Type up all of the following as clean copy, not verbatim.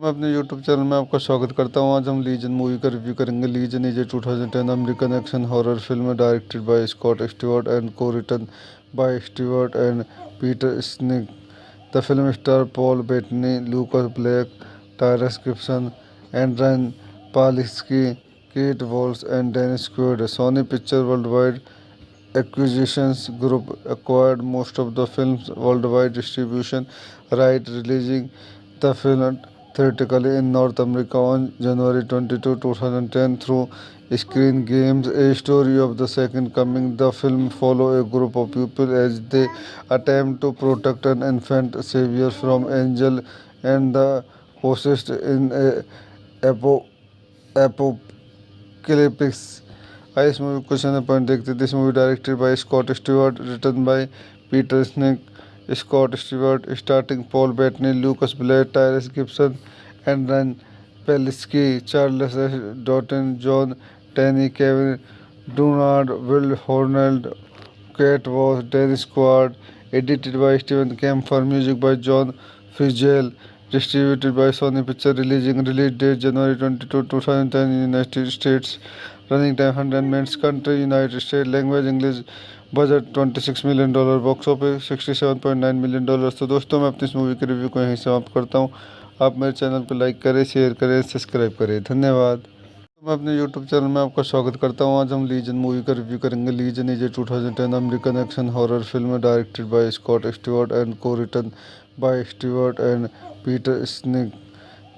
मैं अपने YouTube channel में आपका स्वागत करता हूं। आज हम लीजन मूवी का रिव्यू करेंगे। Legion is a 2010 American action horror film directed by Scott Stewart and co-written by Stewart and Peter sneak. The film star Paul Bettany, Lucas Black, Tyrese Gibson, एंड्रन Palicki, Kate Walsh and Dennis Quaid. Sony picture worldwide acquisitions group acquired most of the film's worldwide distribution right, releasing the film theatrically in North America on January 22, 2010 through Screen Games, a story of the second coming. The film follows a group of people as they attempt to protect an infant savior from angel and the possessed in a apo- apocalypse. इस movie को question point देखते this movie directed by Scott Stewart, written by Peter Schink. Scott Stewart starting Paul Bettany, Lucas Black, Tyrese Gibson, एंड्रन Palicki, Charles Dutton, Jon Tenney, Kevin Durand, Willa Holland, Kate Walsh, Dennis Quaid. Edited by Steven Kemper, music by John Frizzell, distributed by Sony Picture, release date January 22, 2010 in United States, running time 100 minutes, country United States, language English, budget $26 million, box office $67.9 million. तो दोस्तों मैं अपनी इस movie के review को यहीं समाप्त करता हूँ। आप मेरे चैनल को लाइक करें, शेयर करें, सब्सक्राइब करें। धन्यवाद। मैं अपने यूट्यूब चैनल में आपका स्वागत करता हूं। आज हम लीजन मूवी का रिव्यू करेंगे। Legion is a 2010 American action horror film directed by Scott Stewart and co-written by Stewart and Peter sneak.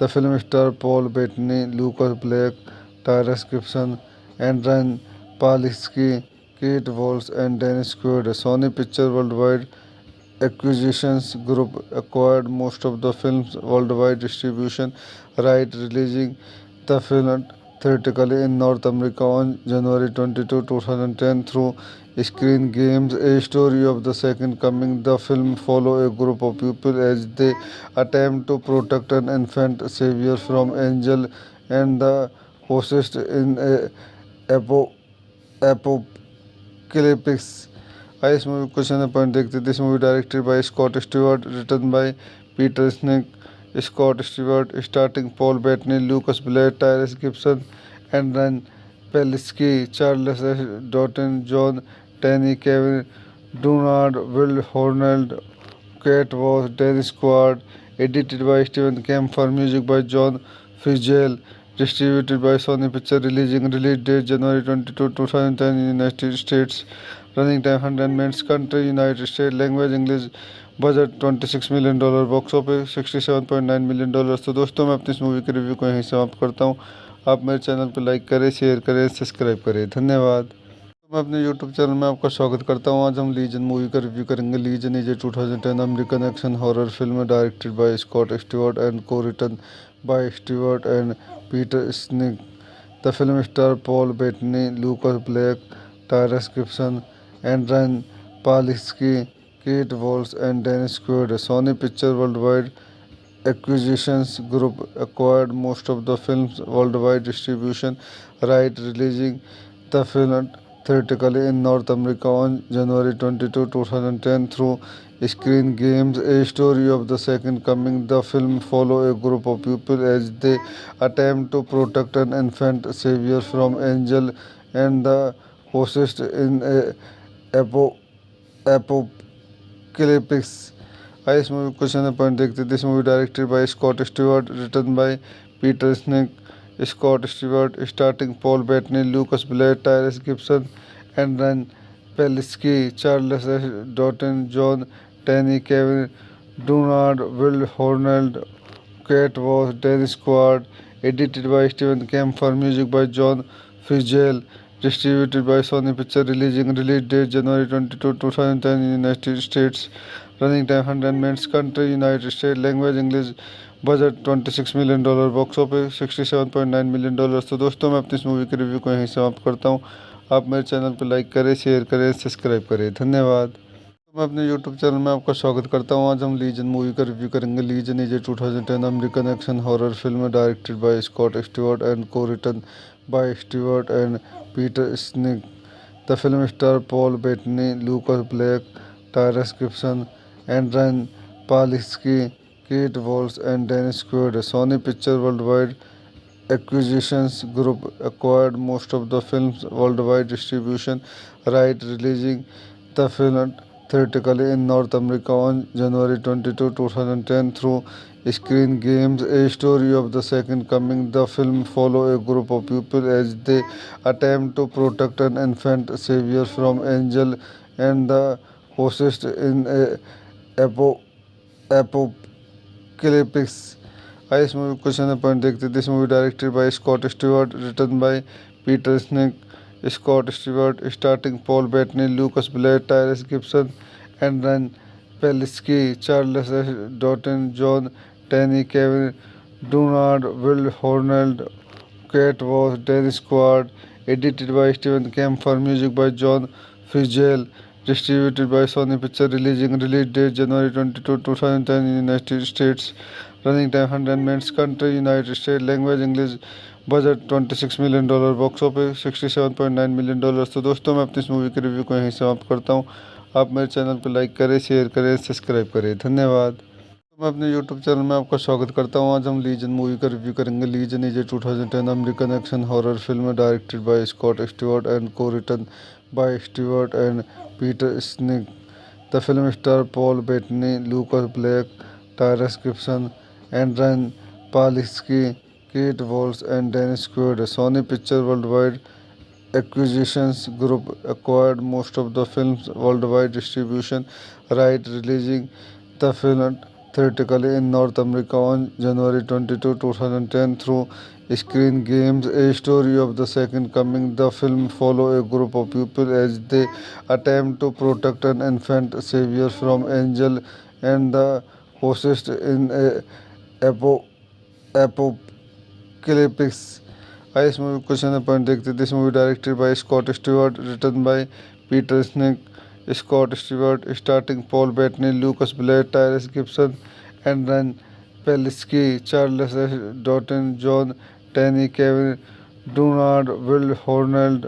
The film star Paul Bettany, Lucas Black, Tyrese Gibson, एंड्रन Palicki, Kate Walsh and Dennis Quaid. Sony picture worldwide acquisitions group acquired most of the film's worldwide distribution right, releasing the film theatrically in North America on January 22, 2010 through Screen Games, a story of the second coming. The film follows a group of people as they attempt to protect an infant savior from angel and the possessed in a apo- apocalypse. इस movie question point देखते this movie directed by Scott Stewart, written by Peter Schink. Scott Stewart starting Paul Bettany, Lucas Black, Tyrese Gibson, एंड्रन Palicki, Charles Dutton, Jon Tenney, Kevin Durand, Willa Holland, Kate Walsh, Dennis Quaid. Edited by Steven Kemper, music by John Frizzell, distributed by Sony Picture, release date January 22, 2010 in United States, running time 100 minutes, country United States, language English, budget $26 million, box office $67.9 million. तो दोस्तों मैं अपनी इस movie के review को यहीं समाप्त करता हूँ। आप मेरे चैनल को लाइक करें, शेयर करें, सब्सक्राइब करें। धन्यवाद। मैं अपने यूट्यूब चैनल में आपका स्वागत करता हूं। आज हम लीजन मूवी का रिव्यू करेंगे। Legion is a 2010 American action horror film directed by Scott Stewart and co-written by Stewart and Peter sneak. The film star Paul Bettany, Lucas Black, Tyrese Gibson, एंड्रन Palicki, Kate Walsh and Dennis Quaid. Sony picture worldwide acquisitions group acquired most of the film's worldwide distribution right, releasing the film theatrically in North America on January 22, 2010 through Screen Games, a story of the second coming. The film follows a group of people as they attempt to protect an infant savior from angel and the possessed in a apo- apocalypse. इस movie question point देखते this movie directed by Scott Stewart, written by Peter Schink. Scott Stewart starting Paul Bettany, Lucas Black, Tyrese Gibson, एंड्रन Palicki, Charles Dutton, Jon Tenney, Kevin Durand, Willa Holland, Kate Walsh, Dennis Quaid. Edited by Steven Kemper, music by John Frizzell, distributed by Sony Picture, release date January 22, 2010 in United States, running time 100 minutes, country United States, language English, budget $26 million, box office $67.9 million. तो दोस्तों मैं अपनी इस movie के review को यहीं समाप्त करता हूँ। आप मेरे चैनल को लाइक करें, शेयर करें, सब्सक्राइब करें। धन्यवाद। मैं अपने यूट्यूब चैनल में आपका स्वागत करता हूं। आज हम लीजन मूवी का रिव्यू करेंगे। Legion is a 2010 American action horror film directed by Scott Stewart and co-written by Stewart and Peter sneak. The film star Paul Bettany, Lucas Black, Tyrese Gibson, एंड्रन Palicki, Kate Walsh and Dennis Quaid. Sony Pictures Worldwide Acquisitions Group acquired most of the film's worldwide distribution right, releasing the film theatrically in North America on January 22, 2010 through Screen Games, a story of the Second Coming. The film follows a group of people as they attempt to protect an infant savior from angel and the host in a apo- apocalypse. इस movie question point देखते this movie directed by Scott Stewart, written by Peter Schink, Scott Stewart, starting Paul Bettany, Lucas Black, Tyrese Gibson, एंड्रन Palicki, Charles S Dutton, Jon Tenney, Kevin Durand, Willa Holland, Kate Walsh, Dennis Quaid, edited by Stephen Kemper, music by John Fitzgerald, distributed by Sony Pictures, release date January 22, 2010 in United States, running time 100 minutes, country United States, language English, budget $26 million, box office $67.9 million. तो दोस्तों मैं अपनी इस movie के review को यहीं समाप्त करता हूँ। आप मेरे चैनल को लाइक करें, शेयर करें, सब्सक्राइब करें। धन्यवाद। मैं अपने यूट्यूब चैनल में आपका स्वागत करता हूं। आज हम लीजन मूवी का रिव्यू करेंगे। Legion is a 2010 American action horror film directed by Scott Stewart and को written by Stewart and Peter sneak. The film star Paul Bettany, Lucas Black, Tyrese Gibson, एंड्रन Palicki, Kate Walsh and Dennis Quaid. Sony picture worldwide Acquisitions Group acquired most of the film's worldwide distribution right, releasing the film theatrically in North America on January 22, 2010 through Screen Games, a story of the Second Coming. The film follows a group of people as they attempt to protect an infant savior from angel and the host in a apocalypse. इस movie question point देखते this movie directed by Scott Stewart, written by Peter Schink, Scott Stewart, starting Paul Bettany, Lucas Black, Tyrese Gibson, एंड्रन Palicki, Charles S Dutton, Jon Tenney, Kevin Durand, Willa Holland,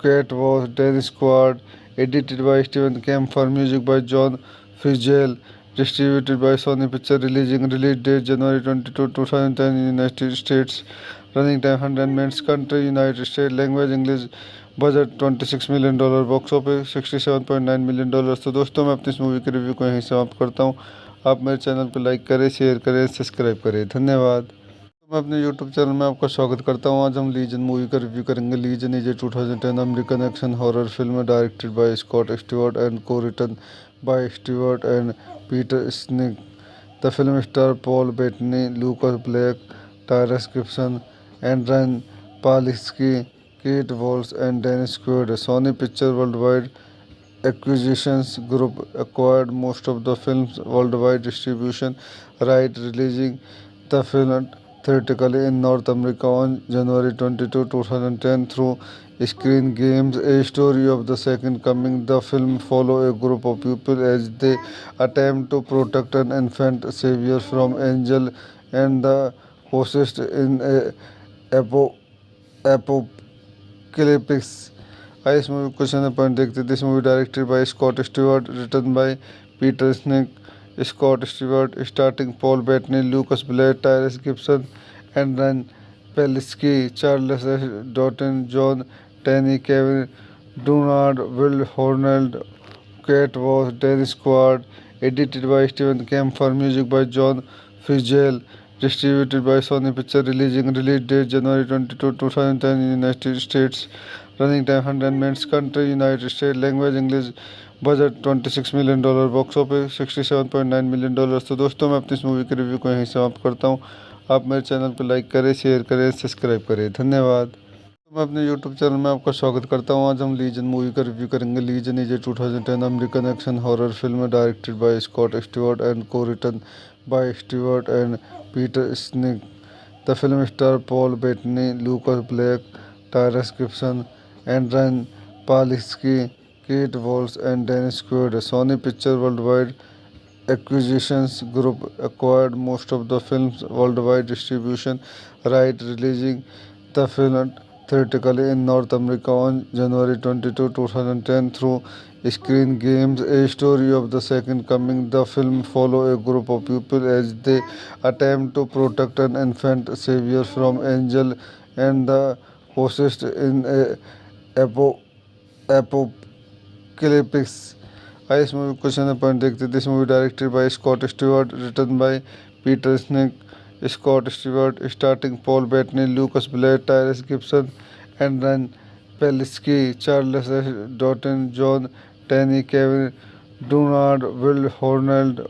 Kate Walsh, Dennis Quaid, edited by Stephen Kemper, music by John Fitzgerald, distributed by Sony Pictures, release date January 22, 2010 in United States, running time 100 minutes, country United States, language English, budget $26 million, box office $67.9 million. तो दोस्तों मैं अपनी इस movie के review को यहीं समाप्त करता हूँ। आप मेरे चैनल को लाइक करें, शेयर करें, सब्सक्राइब करें। धन्यवाद। मैं अपने यूट्यूब चैनल में आपका स्वागत करता हूं। आज हम लीजन मूवी का रिव्यू करेंगे। Legion is a 2010 American action horror film directed by Scott Stewart and को written by Stewart and Peter sneak. The film star Paul Bettany, Lucas Black, Tyrese Gibson, एंड्रन Palicki, Kate Walsh and Dennis Quaid. Sony picture worldwide Acquisitions Group acquired most of the film's worldwide distribution right, releasing the film theatrically in North America on January 22, 2010 through Screen Games, a story of the Second Coming. The film follows a group of people as they attempt to protect an infant savior from angel and the host in a apocalypse. इस movie question point देखते this movie directed by Scott Stewart, written by Peter Schink, Scott Stewart, starting Paul Bettany, Lucas Black, Tyrese Gibson, एंड्रन Palicki, Charles S Dutton, Jon Tenney, Kevin Durand, Willa Holland, Kate Walsh, Dennis Quaid, edited by Stephen Kemper, music by John Fitzgerald, distributed by Sony Pictures, release date January 22, 2010 in United States, running time 100 minutes, country United States, language English, budget $26 million, box office $67.9 million. तो दोस्तों मैं अपनी इस movie के review को यहीं समाप्त करता हूँ। आप मेरे चैनल को लाइक करें, शेयर करें, सब्सक्राइब करें। धन्यवाद। मैं अपने यूट्यूब चैनल में आपका स्वागत करता हूं। आज हम लीजन मूवी का रिव्यू करेंगे। Legion is a 2010 American action horror film directed by Scott Stewart and को written by Stewart and Peter sneak. The film star Paul Bettany, Lucas Black, Tyrese Gibson, एंड्रन Palicki, Kate Walsh and Dennis Quaid. Sony picture worldwide Acquisitions Group acquired most of the film's worldwide distribution right, releasing the film theatrically in North America on January 22, 2010 through Screen Games, a story of the Second Coming. The film follows a group of people as they attempt to protect an infant savior from angel and the possessed in a apo- apocalypse. आइए इस movie question point देखते this movie directed by Scott Stewart, written by Peter Schink, Scott Stewart, starting Paul Bettany, Lucas Black, Tyrese Gibson and run Palicki, Charles Dutton, Jon Tenney, Kevin Durand, Willa Holland,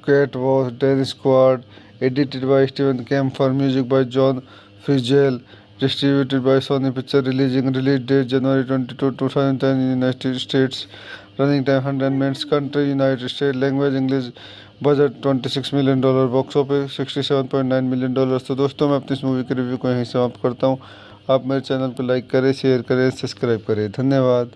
Kate Walsh, Dennis Quaid, edited by Steven Kemper, music by John Fitzgerald, distributed by Sony Pictures, release date January 22, 2010 in United States, running time 100 minutes, country United States, language English, budget $26 million, box office $67.9 million. तो दोस्तों मैं अपनी इस movie के review को यहीं समाप्त करता हूँ। आप मेरे चैनल को लाइक करें, शेयर करें, सब्सक्राइब करें। धन्यवाद।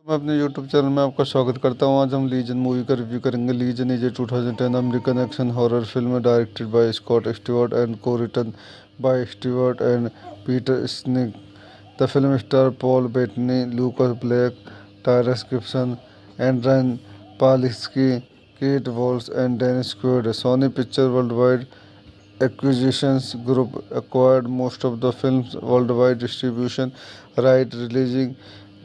मैं अपने यूट्यूब चैनल में आपका स्वागत करता हूं। आज हम लीजन मूवी का रिव्यू करेंगे। Legion is a 2010 American action horror film directed by Scott Stewart and को written by Stewart and Peter sneak. The film star Paul Bettany, Lucas Black, Tyrese Gibson, एंड्रन Palicki, Kate Walsh and Dennis Quaid. Sony picture worldwide acquisitions group acquired most of the film's worldwide distribution right, releasing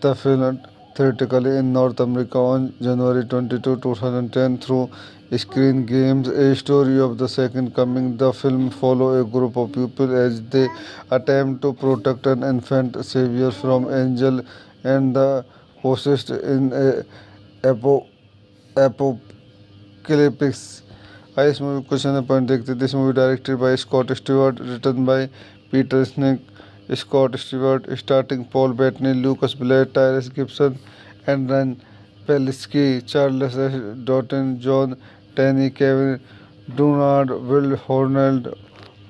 the film theatrically in North America on January 22, 2010 through Screen Games, a story of the Second Coming. The film follows a group of people as they attempt to protect an infant savior from angel and the possessed in a apo- apocalypse. आइए इस movie question point देखते this movie directed by Scott Stewart, written by Peter Schink, Scott Stewart, starting Paul Bettany, Lucas Black, Tyrese Gibson and run Palicki, Charles Dutton, Jon Tenney, Kevin Durand, Willa Holland,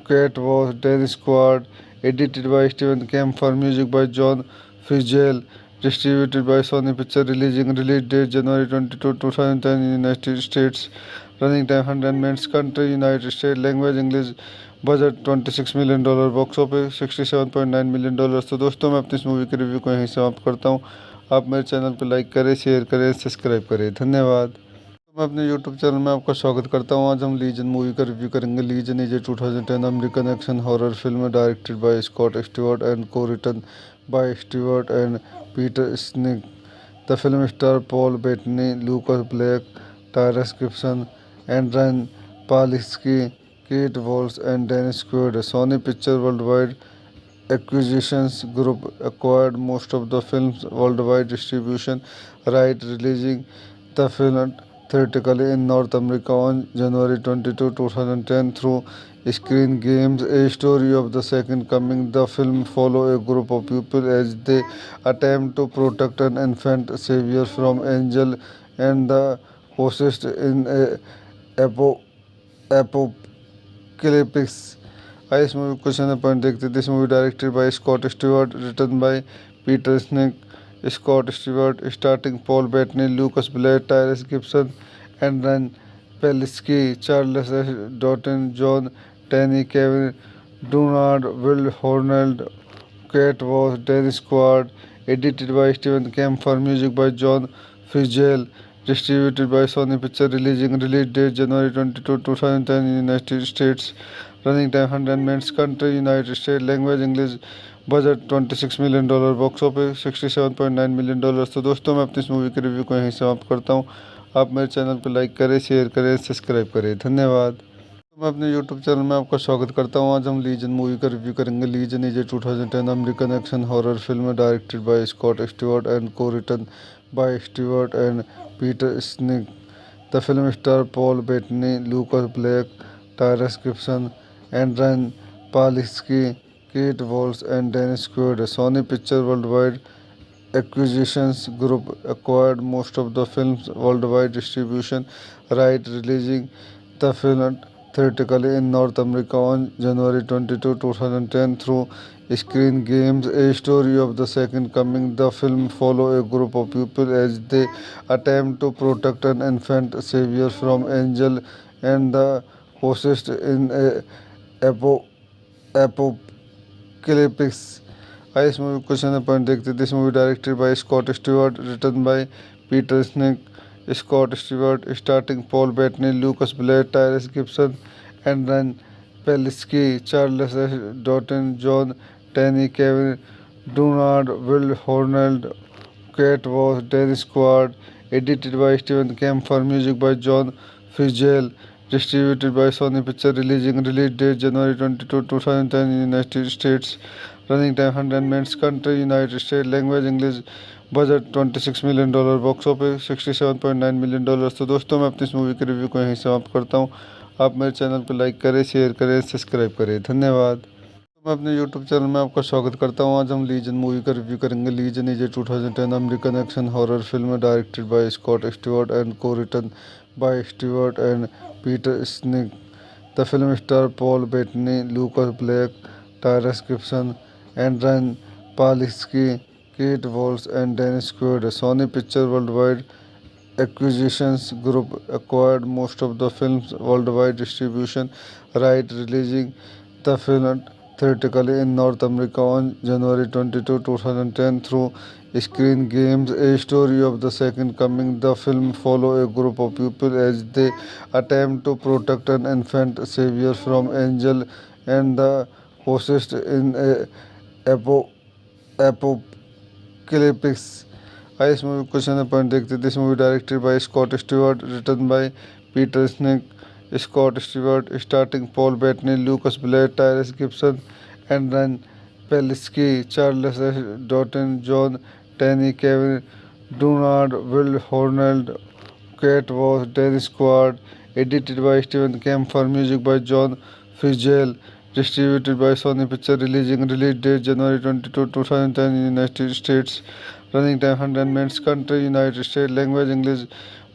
Kate Walsh, Dennis Quaid, edited by Steven Kemper, music by John Fitzgerald, distributed by Sony Pictures, release date January 22, 2010 in United States, running time 100 minutes, country United States, language English, budget $26 million, box office $67.9 million. तो दोस्तों मैं अपनी इस movie के review को यहीं समाप्त करता हूँ। आप मेरे चैनल को लाइक करें, शेयर करें, सब्सक्राइब करें। धन्यवाद। मैं अपने यूट्यूब चैनल में आपका स्वागत करता हूं। आज हम लीजन मूवी का रिव्यू करेंगे। Legion is a 2010 American action horror film directed by Scott Stewart and को written by Stewart and Peter sneak. The film star Paul Bettany, Lucas Black, Tyrese Gibson, एंड्रन Palicki, Kate Walsh and Dennis Quaid. Sony picture worldwide acquisitions group acquired most of the film's worldwide distribution right, releasing the film theatrically in North America on January 22, 2010 through Screen Games, a story of the Second Coming. The film follows a group of people as they attempt to protect an infant savior from angel and the possessed in a apo- apocalypse. आइए इस movie question point देखते this movie directed by Scott Stewart, written by Peter Schink, Scott Stewart, starting Paul Bettany, Lucas Black, Tyrese Gibson and run Palicki, Charles Dutton, Jon Tenney, Kevin Durand, Willa Holland, Kate Walsh, Dennis Quaid, edited by Steven Kemper, music by John Fitzgerald, distributed by Sony Pictures, release date January 22, 2010 in United States, running time 100 minutes, country United States, language English, budget $26 million, box office $67.9 million. तो दोस्तों मैं अपनी इस movie के review को यहीं समाप्त करता हूँ। आप मेरे चैनल को लाइक करें, शेयर करें, सब्सक्राइब करें। धन्यवाद। मैं अपने यूट्यूब चैनल में आपका स्वागत करता हूं। आज हम लीजन मूवी का रिव्यू करेंगे। Legion is a 2010 American action horror film directed by Scott Stewart and को written by Stewart and Peter sneak. The film star Paul Bettany, Lucas Black, Tyrese Gibson, एंड्रन Palicki, Kate Walsh and Dennis Quaid. Sony picture worldwide acquisitions group acquired most of the film's worldwide distribution right, releasing the film theatrically in North America on January 22, 2010 through Screen Games, a story of the Second Coming. The film follows a group of people as they attempt to protect an infant savior from angel and the possessed in a apocalypse. आइए इस movie question point देखते this movie directed by Scott Stewart, written by Peter Snick, Scott Stewart, starting Paul Bettany, Lucas Blair, Tyrese Gibson, and Ryan Pelinsky, Charles S. Doughton, John Tenney, Kevin Dunard, Will Hornell, Kate Voss, Dennis Quaid, edited by Stephen Kemper, music by John Fitzgerald, distributed by Sony Picture, release date January 22, 2010 in United States, running time 100 minutes, country United States, language English, budget $26 million, box office $67.9 million. तो दोस्तों मैं अपनी इस movie के review को यहीं समाप्त करता हूँ। आप मेरे चैनल को लाइक करें, शेयर करें, सब्सक्राइब करें। धन्यवाद। मैं अपने यूट्यूब चैनल में आपका स्वागत करता हूँ। आज हम लीजन मूवी का रिव्यू करेंगे। Legion is a 2010 American action horror film directed by Scott Stewart and को written by Stewart and Peter sneak. The film star Paul Bettany, Lucas Black, Tyrese Gibson, Adrianne Palicki, Kate Walsh, and Dennis Quaid. Sony Pictures Worldwide Acquisitions Group acquired most of the film's worldwide distribution right, releasing the film theatrically in North America on January 22, 2010 through Screen Gems. A story of the second coming, the film follows a group of people as they attempt to protect an infant savior from angel and the possessed in a apocalyptic क्लिपिक्स। आइए इस movie question and point देखते थे। This movie directed by Scott Stewart, written by Peter Schink, Scott Stewart, starting Paul Bettany, Lucas Black, Tyrese Gibson, Adrianne Palicki, Charles S. Dutton, Jon Tenney, Kevin Durand, Willa Holland, Kate Walsh, Dennis Quaid, edited by Steven Kemper, music by John फिtzgerald, distributed by Sony Picture, release date January 22, 2010 in United States, running time 100 minutes, country United States, language English,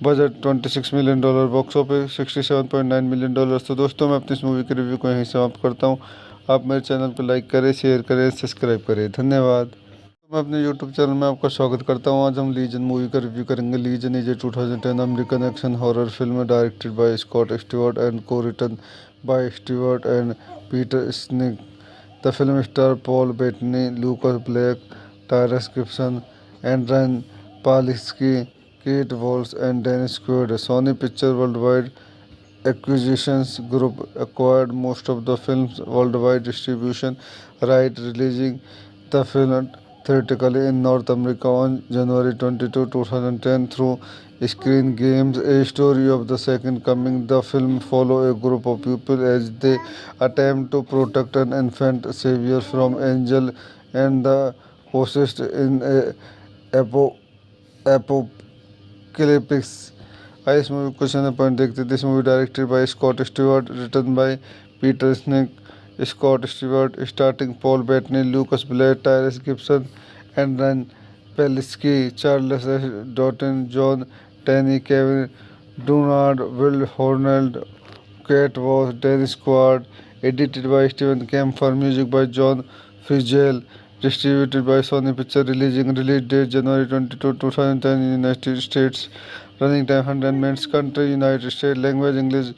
budget $26 million, box office $67.9 million. तो दोस्तों मैं अपनी इस movie के review को यहीं समाप्त करता हूँ। आप मेरे चैनल को लाइक करें, शेयर करें, सब्सक्राइब करें। धन्यवाद। मैं अपने यूट्यूब चैनल में आपका स्वागत करता हूँ। आज हम लीजन मूवी का रिव्यू करेंगे। Legion is a 2010 American action horror film directed by Scott Stewart and को written by Stewart and Peter sneak. The film star Paul Bettany, Lucas Black, Tyrese Gibson, Adrianne Palicki, Kate Walsh, and Dennis Quaid. Sony picture worldwide Acquisitions Group acquired most of the film's worldwide distribution right, releasing the film theatrically in North America on January 22, 2010 through Screen Gems. A story of the second coming, the film follows a group of people as they attempt to protect an infant savior from angel and the possessed in a apocalyptic। आइए इस movie question and point देखते थे। This movie directed by Scott Stewart, written by Peter Schink, Scott Stewart, starting Paul Bettany, Lucas Black, Tyrese Gibson, Adrianne Palicki, Charles S. Dutton, Jon Tenney, Kevin Durand, Willa Holland, Kate Walsh, Dennis Quaid, edited by Steven Kemper, music by John फिtzgerald, distributed by Sony Picture, release date January 22, 2010 in United States, running time 100 minutes, country United States, language English,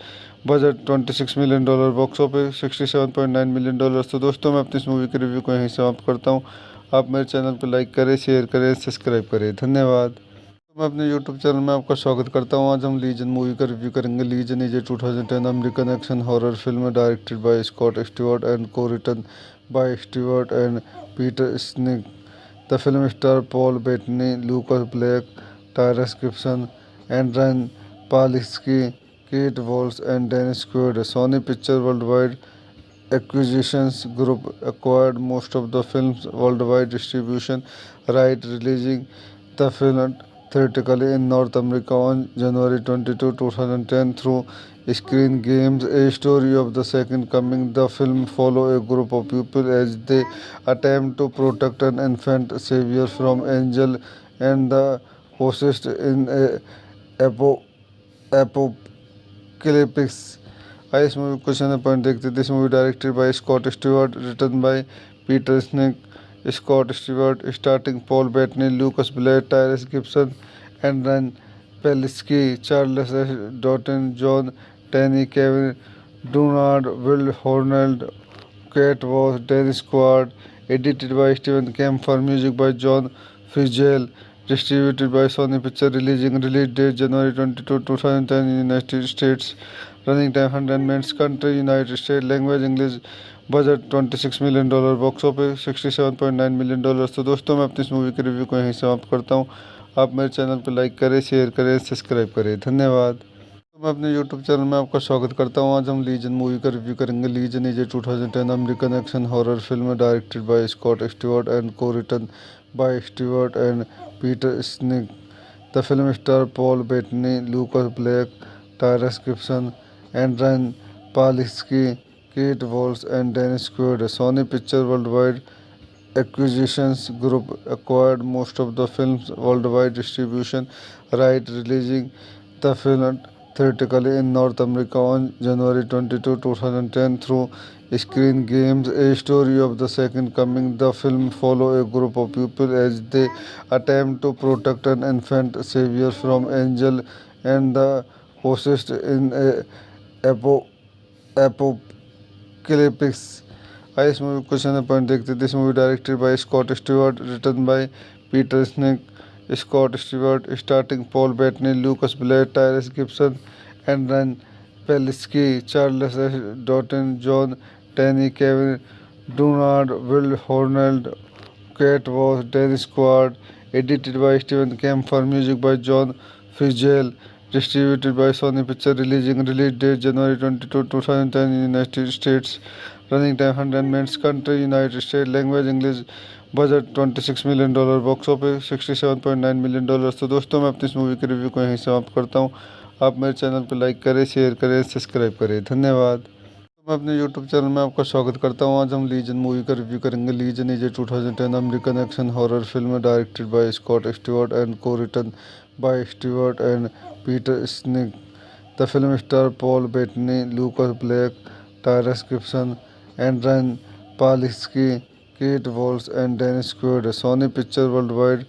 budget $26 million, box office $67.9 million. तो दोस्तों मैं अपनी इस movie के review को यहीं समाप्त करता हूँ। आप मेरे चैनल को लाइक करें, शेयर करें, सब्सक्राइब करें। धन्यवाद। मैं अपने यूट्यूब चैनल में आपका स्वागत करता हूँ। आज हम लीजन मूवी का रिव्यू करेंगे। Legion is a 2010 American action horror film directed by Scott Stewart and को written by Stewart and Peter sneak. The film star Paul Bettany, Lucas Black, Tyrese Gibson, Adrianne Palicki, Kate Walsh, and Dennis Quaid. Sony picture worldwide Acquisitions Group acquired most of the film's worldwide distribution right, releasing the film theatrically in North America on January 22, 2010 through Screen Gems. A story of the second coming, the film follows a group of people as they attempt to protect an infant savior from angel and the possessed in a apocalyptic। आइए इस movie question and point देखते थे। This movie directed by Scott Stewart, written by Peter Schink, Scott Stewart, starting Paul Bettany, Lucas Black, Tyrese Gibson, Adrianne Palicki, Charles S. Dutton, Jon Tenney, Kevin Durand, Willa Holland, Kate Walsh, Dennis Quaid, edited by Steven Kemper, music by John फिtzgerald, distributed by Sony Picture, release date January 22, 2010 in United States, running time 100 minutes, country United States, language English, budget $26 million, box office $67.9 million. तो दोस्तों मैं अपनी इस movie के review को यहीं समाप्त करता हूँ। आप मेरे चैनल पर लाइक करें, शेयर करें, सब्सक्राइब करें। धन्यवाद। तो मैं अपने यूट्यूब चैनल में आपका स्वागत करता हूँ। आज हम लीजन मूवी का रिव्यू करेंगे। Legion is a 2010 American action horror film directed by Scott Stewart and को written by Stewart and Peter sneak. The film star Paul Bettany, Lucas Black, Tyrese Gibson, एंड्रन Palicki, Kate Walsh and Dennis Quaid. Sony Pictures Worldwide Acquisitions Group acquired most of the film's worldwide distribution right, releasing the film theatrically in North America on January 22, 2010 through Screen Gems. A story of the second coming, the film follows a group of people as they attempt to protect an infant savior from angel and the possessed in a apo apocalypse. आइए इस movie question point देखते। This movie directed by Scott Stewart, written by Peter Schink. Scott Stewart starting Paul Bettany, Lucas Black, Tyrese Gibson, एंड्रन Palicki, Charles Dutton, Jon Tenney, Kevin Durand, Willa Holland, Kate Walsh, Dennis Quaid. Edited by Steven Kemper, music by John Frizzell. Distributed by Sony Picture, release date January 22, 2010 in United States, running time 100 minutes, country United States, language English, budget $26 million, box office $67.9 million. तो दोस्तों मैं अपनी इस movie के review को यहीं समाप्त करता हूँ। आप मेरे चैनल पर लाइक करें, शेयर करें, सब्सक्राइब करें। धन्यवाद। मैं अपने यूट्यूब चैनल में आपका स्वागत करता हूँ। आज हम लीजन मूवी का रिव्यू करेंगे। Legion is a 2010 American action horror film directed by Scott Stewart and को written by Stewart and Peter sneak. The film star Paul Bettany, Lucas Black, Tyrese Gibson, एंड्रन Palicki, Kate Walsh and Dennis Quaid. Sony picture worldwide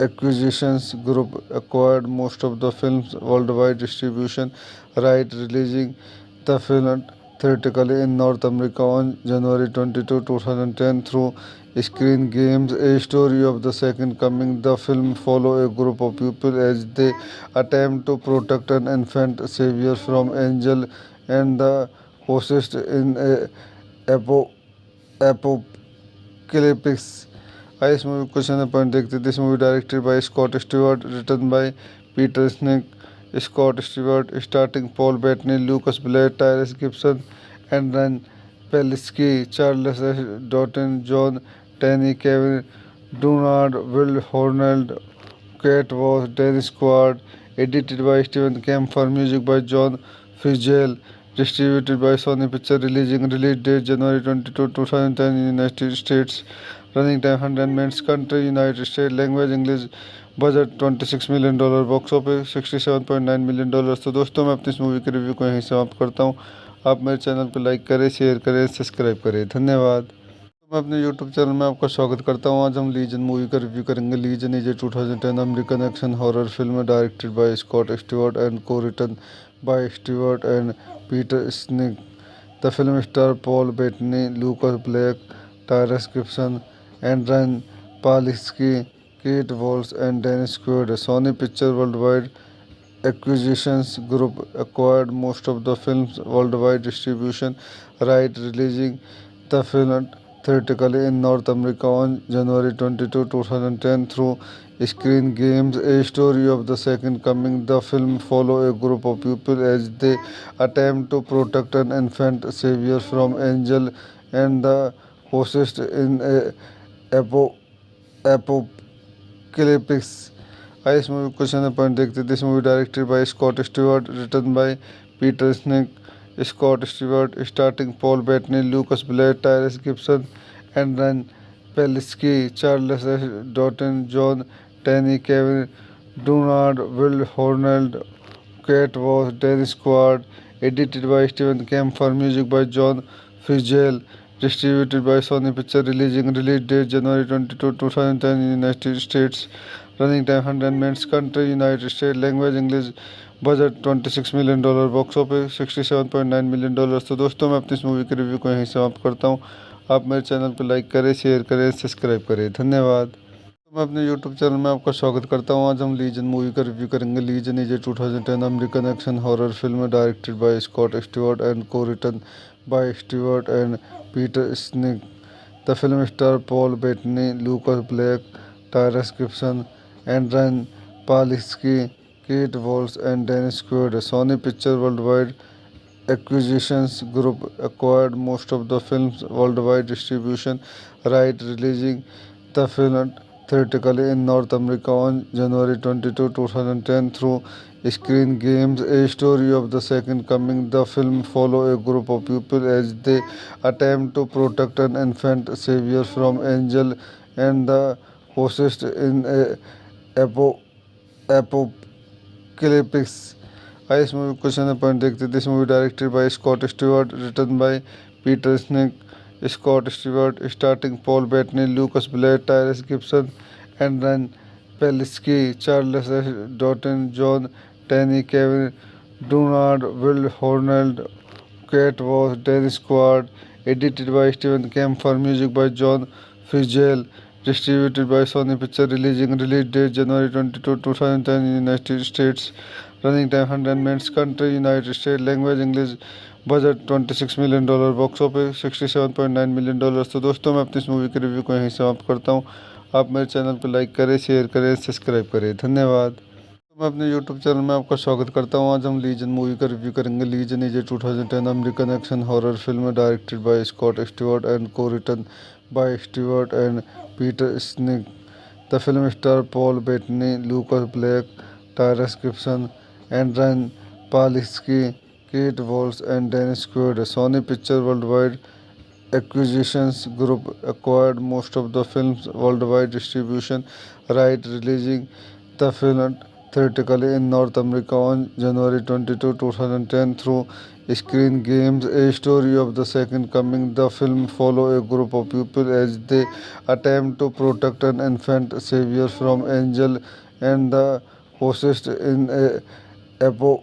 Acquisitions Group acquired most of the film's worldwide distribution right, releasing the film theatrically in North America on January 22, 2010 through Screen Gems. A story of the second coming, the film follows a group of people as they attempt to protect an infant savior from angel and the possessed in a apocalypse. आइए इस movie question point देखते। This movie directed by Scott Stewart, written by Peter Schink. Scott Stewart starting Paul Bettany, Lucas Black, Tyrese Gibson, एंड्रन Palicki, Charles Dutton, Jon Tenney, Kevin Durand, Willa Holland, Kate Walsh, Dennis Quaid. Edited by Steven Kemper, music by John Frizzell. Distributed by Sony Picture, release date January 22, 2010 in United States, running time 100 minutes, country United States, language English, budget $26 million, box office $67.9 million. तो दोस्तों मैं अपनी इस movie के review को यहीं समाप्त करता हूँ। आप मेरे चैनल पर लाइक करें, शेयर करें, सब्सक्राइब करें। धन्यवाद। मैं अपने यूट्यूब चैनल में आपका स्वागत करता हूँ। आज हम लीजन मूवी का रिव्यू करेंगे। Legion is a 2010 American action horror film directed by Scott Stewart and को written by Stewart and Peter sneak. The film star Paul Bettany, Lucas Black, Tyrese Gibson, एंड्रन Palicki, Kate Walsh and Dennis Quaid. Sony picture worldwide Acquisitions Group acquired most of the film's worldwide distribution right, releasing the film theatrically in North America on January 22, 2010 through Screen Gems. A story of the second coming, the film follows a group of people as they attempt to protect an infant savior from angel and the possessed in a apocalypse. आइए इस movie question point देखते। This movie directed by Scott Stewart, written by Peter Schink. Scott Stewart starting Paul Bettany, Lucas Black, Tyrese Gibson, एंड्रन Palicki, Charles Dutton, Jon Tenney, Kevin Durand, Willa Holland, Kate Walsh, Dennis Quaid. Edited by Steven Kemper, music by John Frizzell. Distributed by Sony Picture, release date January 22, 2010 in United States, running time 100 minutes, country United States, language English, budget $26 million, box office $67.9 million. तो दोस्तों मैं अपनी इस movie के review को यहीं समाप्त करता हूँ। आप मेरे चैनल पर लाइक करें, शेयर करें, सब्सक्राइब करें। धन्यवाद। मैं अपने यूट्यूब चैनल में आपका स्वागत करता हूँ। आज हम लीजन मूवी का रिव्यू करेंगे। Legion is a 2010 American action horror film directed by Scott Stewart and को written by Stewart and Peter sneak. The film star Paul Bettany, Lucas Black, Tyrese Gibson, एंड्रन Palicki, Kate Walsh and Dennis Quaid. Sony picture worldwide acquisitions group acquired most of the film's worldwide distribution right, releasing the film theatrically in North America on January 22, 2010 through Screen Games, a story of the second coming. The film follows a group of people as they attempt to protect an infant savior from angel and the possessed in a apo- apocalypse. इस movie question point देखते this movie directed by Scott Stewart, written by Peter Schink. Scott Stewart starting Paul Bettany, Lucas Black, Tyrese Gibson, एंड्रन Palicki, Charles Dutton, Jon Tenney, Kevin Durand, Willa Holland, Kate Walsh, Dennis Quaid. Edited by Steven Kemper, music by John Frizzell, distributed by Sony Pictures, release date January 22, 2010 in United States, running time 100 minutes, country United States, language English, budget $26 million, box office $67.9 million. तो दोस्तों मैं अपनी इस movie के review को यहीं समाप्त करता हूँ। आप मेरे चैनल को लाइक करें, शेयर करें, सब्सक्राइब करें। धन्यवाद। मैं अपने यूट्यूब चैनल में आपका स्वागत करता हूँ। आज हम लीजन मूवी का रिव्यू करेंगे। Legion is a 2010 American action horror film directed by Scott Stewart and को written by Stewart and Peter sneak. The film star Paul Bettany, Lucas Black, Tyrese Gibson, एंड्रन Palicki, Kate Walsh and Dennis Quaid. Sony picture worldwide acquisitions group acquired most of the film's worldwide distribution right, releasing the film theatrically in North America on January 22, 2010 through Screen Games, a story of the second coming. The film follows a group of people as they attempt to protect an infant savior from angel and the possessed in a apo-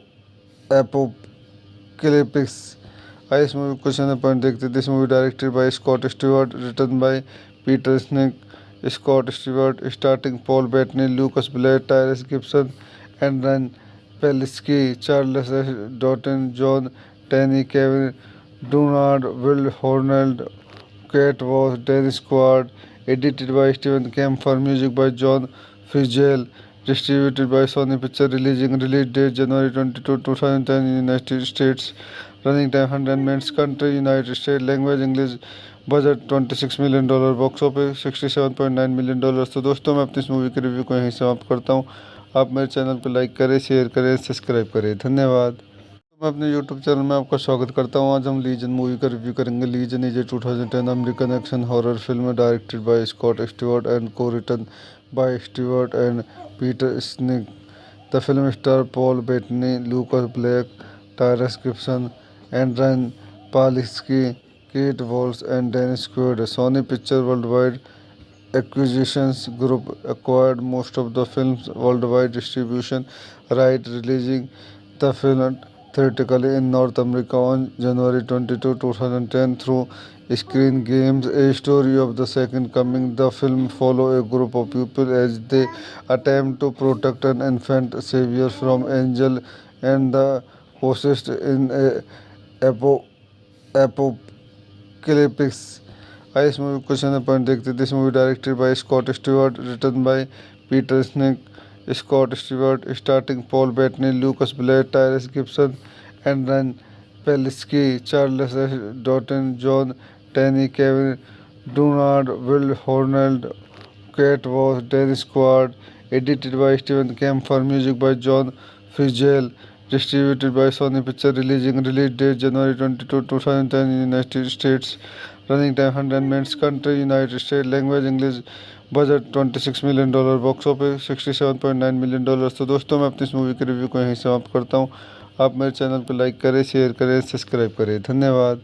apocalypse. इस movie question point देखते this movie directed by Scott Stewart, written by Peter Schink. Scott Stewart starting Paul Bettany, Lucas Black, Tyrese Gibson, एंड्रन Palicki, Charles Dutton, Jon Tenney, Kevin Durand, Willa Holland, Kate Walsh, Dennis Quaid. Edited by Steven Kemper, music by John Frizzell, distributed by Sony Pictures, release date January 22, 2010 in United States, running time 100 minutes, country United States, language English, budget $26 million, box office $67.9 million. तो दोस्तों मैं अपनी इस movie के review को यहीं समाप्त करता हूँ। आप मेरे चैनल को लाइक करें, शेयर करें, सब्सक्राइब करें। धन्यवाद। मैं अपने यूट्यूब चैनल में आपका स्वागत करता हूँ। आज हम लीजन मूवी का रिव्यू करेंगे। Legion is a 2010 American action horror film directed by Scott Stewart and को written by Stewart and Peter sneak. The film star Paul Bettany, Lucas Black, Tyrese Gibson, एंड्रन Palicki, Kate Walsh and Dennis Quaid. Sony picture worldwide acquisitions group acquired most of the film's worldwide distribution right, releasing the film theatrically in North America on January 22, 2010 through Screen Games, a story of the second coming. The film follows a group of people as they attempt to protect an infant savior from angel and the possessed in a apo- apocalypse. इस movie question point देखते this movie directed by Scott Stewart, written by Peter Schink. Scott Stewart starting Paul Bettany, Lucas Black, Tyrese Gibson, एंड्रन Palicki, Charles Dutton, Jon Tenney, Kevin Durand, Willa Holland, Kate Walsh, Dennis Quaid. Edited by Steven Kemper, music by John Frizzell, distributed by Sony Pictures, release date January 22, 2010 in United States, running time 100 minutes, country United States, language English, budget $26 million, box office $67.9 million. तो दोस्तों मैं अपनी इस movie के review को यहीं समाप्त करता हूँ। आप मेरे चैनल को लाइक करें, शेयर करें, सब्सक्राइब करें। धन्यवाद।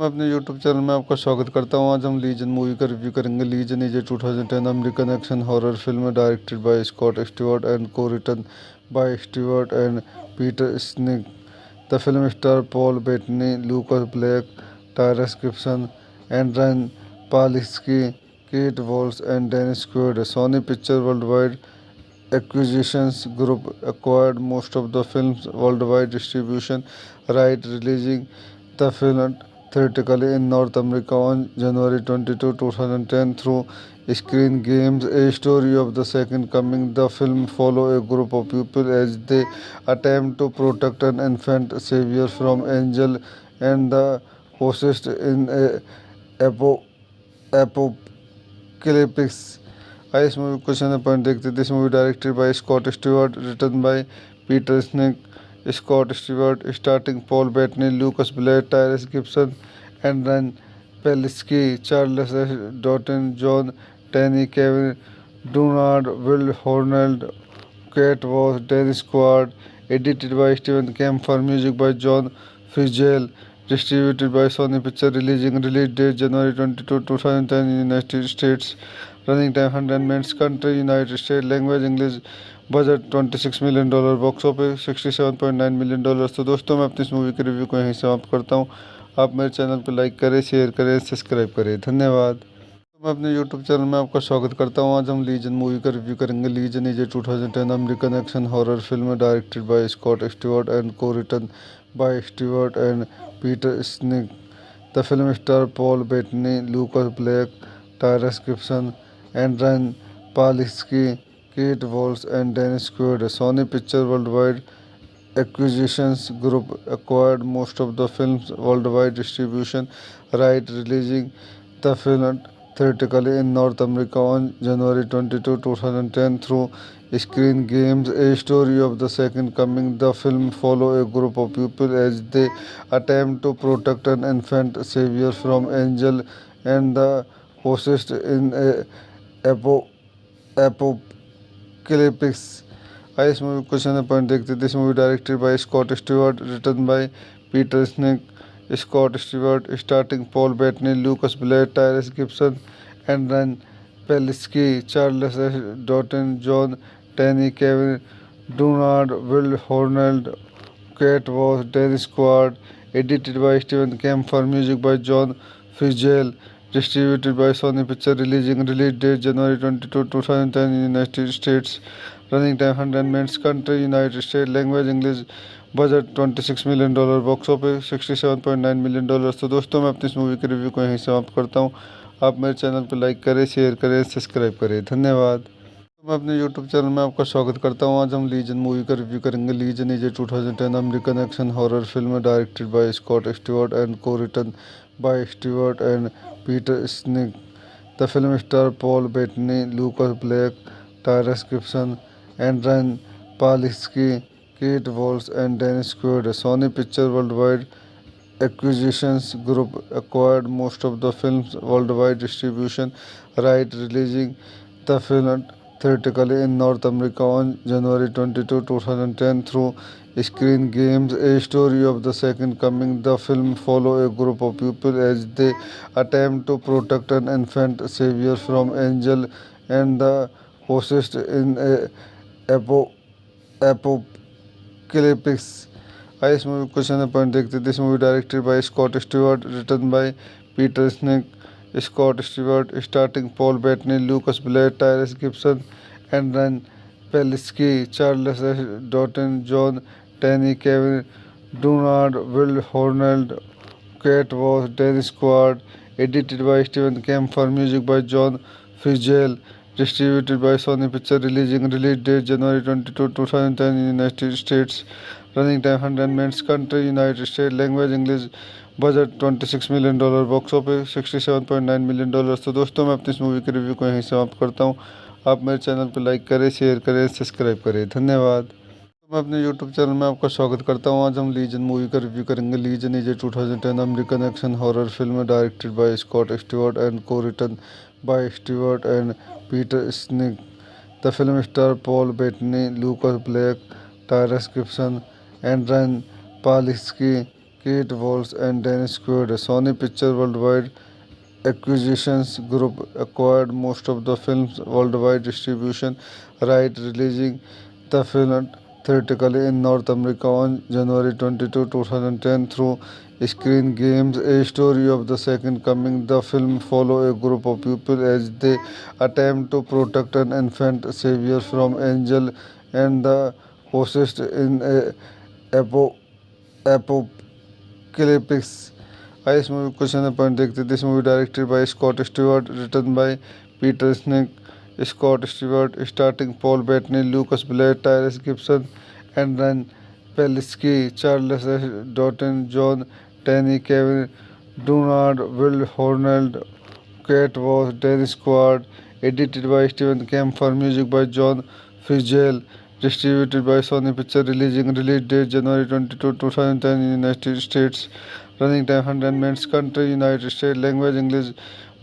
मैं अपने यूट्यूब चैनल में आपका स्वागत करता हूँ। आज हम लीजन मूवी का रिव्यू करेंगे। Legion is a 2010 American action horror film directed by Scott Stewart and को written by Stewart and Peter sneak. The film star Paul Bettany, Lucas Black, Tyrese Gibson, एंड्रन Palicki, Kate Walsh and Dennis Quaid. Sony Pictures Worldwide Acquisitions Group acquired most of the film's worldwide distribution right, releasing the film theatrically in North America on January 22, 2010 through Screen Games, a story of the Second Coming. The film follows a group of people as they attempt to protect an infant savior from angel and the host in a apo- apocalypse. इस movie question point देखते this movie directed by Scott Stewart, written by Peter Schink, Scott Stewart, starting Paul Bettany, Lucas Black, Tyrese Gibson, and run Palicki, Charles S Dutton, Jon Tenney, Kevin Durand, Willa Holland, Kate Walsh, Dennis Quaid, edited by Steven Kemper, music by John Fitzgerald, distributed by Sony Pictures, release date January 22, 2010 in United States, running time 100 minutes, country United States, language English, budget $26 million, box office $67.9 million. तो दोस्तों मैं अपनी इस movie के review को यहीं समाप्त करता हूँ। आप मेरे चैनल पर लाइक करें, शेयर करें, सब्सक्राइब करें। धन्यवाद। मैं अपने YouTube चैनल में आपका स्वागत करता हूँ। आज हम लीजन मूवी का रिव्यू करेंगे। Legion is a 2010 American action horror film directed by Scott Stewart and को written by Stewart and Peter sneak. The film star Paul Bettany, Lucas Black, Tyrese Gibson, and run Palicki, Kate Walsh and Dennis Quaid. Sony picture worldwide Acquisitions Group acquired most of the film's worldwide distribution right, releasing the film theatrically in North America on January 22, 2010 through Screen Games, a story of the Second Coming. The film follows a group of people as they attempt to protect an infant savior from angel and the host in a apo- apocalypse. इस movie question point देखते this movie directed by Scott Stewart, written by Peter Schink, Scott Stewart, starting Paul Bettany, Lucas Black, Tyrese Gibson, and run Palicki, Charles S Dutton, Jon Tenney, Kevin Durand, Willa Holland, Kate Walsh, Dennis Quaid, edited by Steven Kemper, music by John Fitzgerald, distributed by Sony Pictures, release date January 22, 2010 in United States, running time 100 minutes, country United States, language English, budget $26 million, box office $67.9 million. तो दोस्तों मैं अपनी इस movie के review को यहीं समाप्त करता हूँ। आप मेरे चैनल पर लाइक करें, शेयर करें, सब्सक्राइब करें। धन्यवाद। मैं अपने YouTube चैनल में आपका स्वागत करता हूँ। आज हम लीजन मूवी का रिव्यू करेंगे। Legion is a 2010 American action horror film directed by Scott Stewart and को written by Stewart and Peter sneak. The film star Paul Bettany, Lucas Black, Tyrese Gibson, and run Palicki, Kate Walsh and Dennis Quaid. Sony picture worldwide Acquisitions Group acquired most of the film's worldwide distribution right, releasing the film theatrically in North America on January 22, 2010 through Screen Games, a story of the Second Coming. The film follows a group of people as they attempt to protect an infant savior from angel and the host in a apo- apocalypse. इस movie question point देखते this movie directed by Scott Stewart, written by Peter Schink, Scott Stewart, starting Paul Bettany, Lucas Black, Tyrese Gibson, and run Palicki, Charles S Dutton, Jon Tenney, Kevin Durand, Willa Holland, Kate Walsh, Dennis Quaid, edited by Steven Kemper, music by John Fitzgerald, distributed by Sony Pictures, release date January 22, 2010 in United States, running time 100 minutes, country United States, language English, budget $26 million, box office $67.9 million. तो दोस्तों मैं अपनी इस movie के review को यहीं समाप्त करता हूँ। आप मेरे चैनल पर लाइक करें, शेयर करें, सब्सक्राइब करें। धन्यवाद। मैं अपने YouTube चैनल में आपका स्वागत करता हूँ। आज हम लीजन मूवी का रिव्यू करेंगे। Legion is a 2010 American action horror film directed by Scott Stewart and को written by Stewart and Peter sneak. The film star Paul Bettany, Lucas Black, Tyrese Gibson, and run Palicki, Kate Walsh and Dennis Quaid. Sony picture worldwide Acquisitions Group acquired most of the film's worldwide distribution right, releasing the film theatrically in North America on January 22, 2010 through Screen Games, a story of the Second Coming. The film follows a group of people as they attempt to protect an infant savior from angel and the possessed in a apo- apocalypse. इस movie question point देखते this movie directed by Scott Stewart, written by Peter Schink, Scott Stewart, starting Paul Bettany, Lucas Black, Tyrese Gibson, एंड्रन Palicki, Charles S Dutton, Jon Tenney, Kevin Durand, Willa Holland, Kate Walsh, Dennis Quaid, edited by Stephen Kemper, music by John Fitzgerald, distributed by Sony Picture, release date January 22, 2010 in United States, running time 100 minutes, country United States, language English,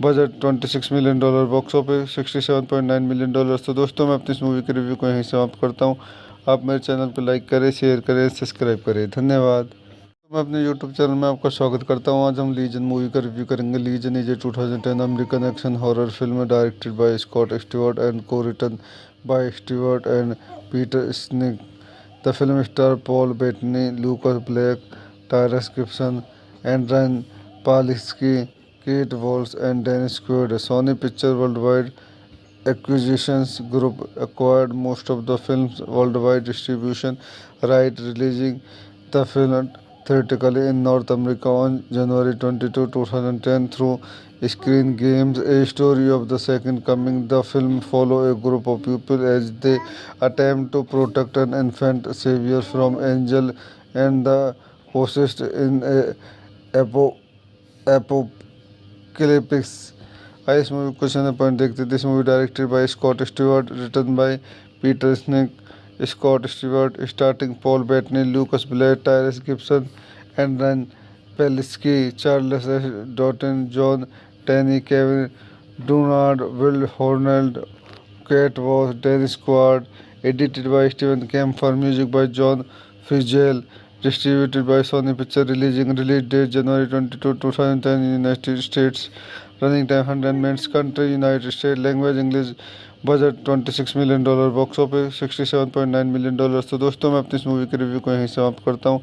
budget $26 million, box office $67.9 million. तो दोस्तों मैं अपनी इस movie के review को यहीं समाप्त करता हूँ। आप मेरे चैनल को लाइक करें, शेयर करें, सब्सक्राइब करें। धन्यवाद। मैं अपने YouTube चैनल में आपका स्वागत करता हूँ। आज हम लीजन मूवी का रिव्यू करेंगे। Legion is a 2010 American action horror film directed by Scott Stewart and को written by Stewart and Peter sneak. The film star Paul Bettany, Lucas Black, Tyrese Gibson, एंड्रन Palicki, Kate Walsh and Dennis Quaid. Sony picture worldwide acquisitions group acquired most of the film's worldwide distribution right, releasing the film theatrically in North America on January 22, 2010 through Screen Games, a story of the Second Coming. The film follows a group of people as they attempt to protect an infant savior from angel and the possessed in a apo- apocalypse. इस movie question point देखते this movie directed by Scott Stewart, written by Peter Schink, Scott Stewart, starting Paul Bettany, Lucas Black, Tyrese Gibson, एंड्रन Palicki, Charles S Dutton, Jon Tenney, Kevin Durand, Willa Holland, Kate Walsh, Dennis Quaid, edited by Stephen Kemper, music by John Fitzgerald, distributed by Sony Picture, release date January 22, 2010 in United States, running time 100 minutes, country United States, language English, budget $26 million, box office $67.9 million. तो दोस्तों मैं अपनी इस movie के review को यहीं समाप्त करता हूँ।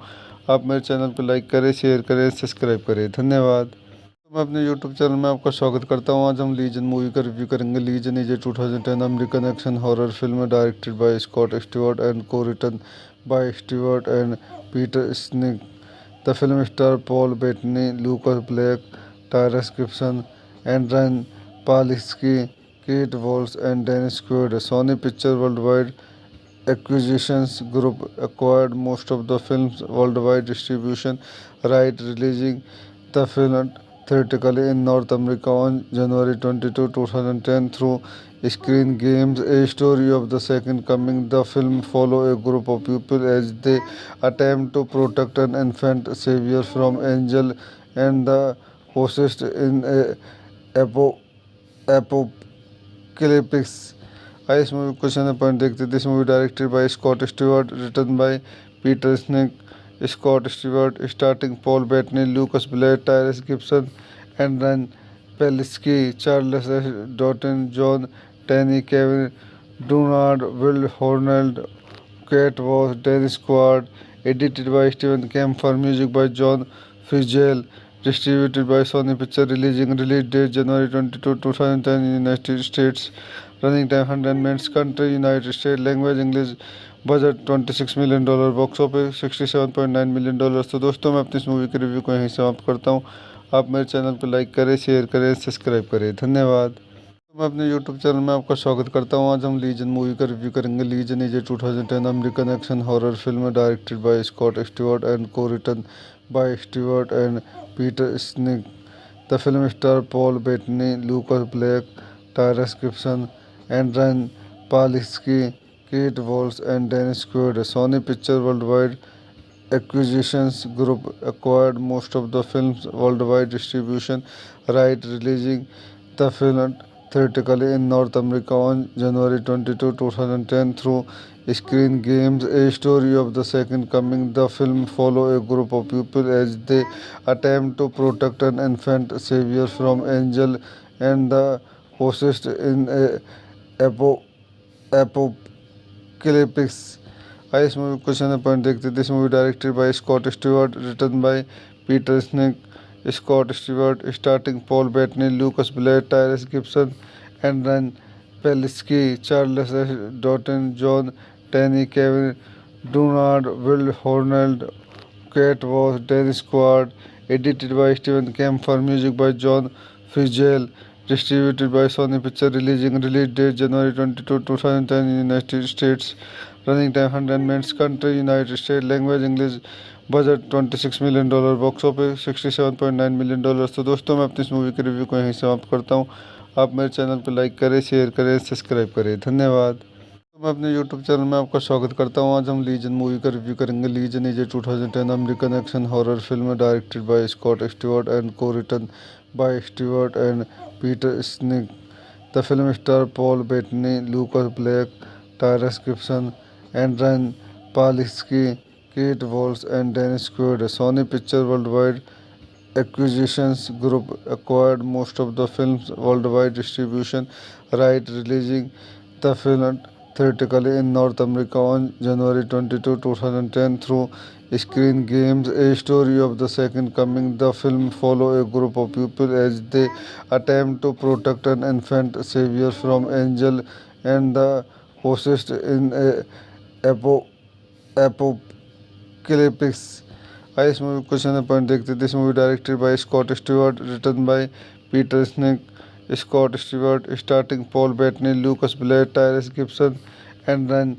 आप मेरे चैनल को लाइक करें, शेयर करें, सब्सक्राइब करें। धन्यवाद। मैं अपने YouTube चैनल में आपका स्वागत करता हूँ। आज हम लीजन मूवी का रिव्यू करेंगे। Legion is a 2010 American action horror film directed by Scott Stewart and को written by Stewart and Peter sneak. The film star Paul Bettany, Lucas Black, Tyrese Gibson, एंड्रन Palicki, Kate Walsh and Dennis Quaid. Sony picture worldwide acquisitions group acquired most of the film's worldwide distribution right, releasing the film theatrically in North America on January 22, 2010 through Screen Games, a story of the Second Coming. The film follows a group of people as they attempt to protect an infant savior from angel and the possessed in a apo- apocalypse. इस movie question point देखते this movie directed by Scott Stewart, written by Peter Schink, Scott Stewart, starting Paul Bettany, Lucas Black, Tyrese Gibson, एंड्रन Palicki, Charles S Dutton, Jon Tenney, Kevin Durand, Willa Holland, Kate Walsh, Dennis Quaid, edited by Stephen Kemper, music by John Fitzgerald, distributed by Sony Picture, release date January 22, 2010 in United States, running time 100 minutes, country United States, language English, budget $26 million, box office $67.9 million. तो दोस्तों मैं अपनी इस movie के review को यहीं समाप्त करता हूँ। आप मेरे चैनल को लाइक करें, शेयर करें, सब्सक्राइब करें। धन्यवाद। मैं अपने YouTube चैनल में आपका स्वागत करता हूँ। आज हम लीजन मूवी का रिव्यू करेंगे। Legion is a 2010 American action horror film directed by Scott Stewart and को written by Stewart and Peter sneak. The film star Paul Bettany, Lucas Black, Tyrese Gibson, एंड्रन Palicki, Kate Walsh and Dennis Quaid. Sony picture worldwide acquisitions group acquired most of the film's worldwide distribution right, releasing the film theatrically in North America on January 22, 2010 through Screen Games, a story of the Second Coming. The film follows a group of people as they attempt to protect an infant savior from angel and the possessed in a apocalypse. आइए इस movie question point देखते हैं। This movie directed by Scott Stewart, written by Peter Schink, Scott Stewart, starting Paul Bettany, Lucas Black, Tyrese Gibson, and run Palicki, Charles Dutton, Jon Tenney, Kevin Durand, Willa Holland, Kate Walsh, Dennis Quaid, edited by Steven Kemper, music by John Frizzell, distributed by Sony Pictures, release date January 22, 2010 in United States, running time 100 minutes, country United States, language English, budget $26 million, box office $67.9 million. तो दोस्तों मैं अपनी इस movie के review को यहीं समाप्त करता हूँ। आप मेरे चैनल को लाइक करें, शेयर करें, सब्सक्राइब करें। धन्यवाद। मैं अपने YouTube चैनल में आपका स्वागत करता हूं। आज हम लीजन मूवी का रिव्यू करेंगे। Legion is a 2010 American action horror film directed by Scott Stewart and co-written by Stewart and Peter sneak. The film star Paul Bettany, Lucas Black, Tyrese Gibson, एंड्रन Palicki, Kate Walsh and Dennis Quaid. Sony picture worldwide acquisitions group acquired most of the film's worldwide distribution right, releasing the film theatrically in North America on January 22, 2010 through Screen Games, a story of the second coming. The film follows a group of people as they attempt to protect an infant savior from angel and the host in a apocalypse. आइए इस movie question point देखते हैं। This movie directed by Scott Stewart, written by Peter Schink, Scott Stewart, starting Paul Bettany, Lucas Black, Tyrese Gibson, and run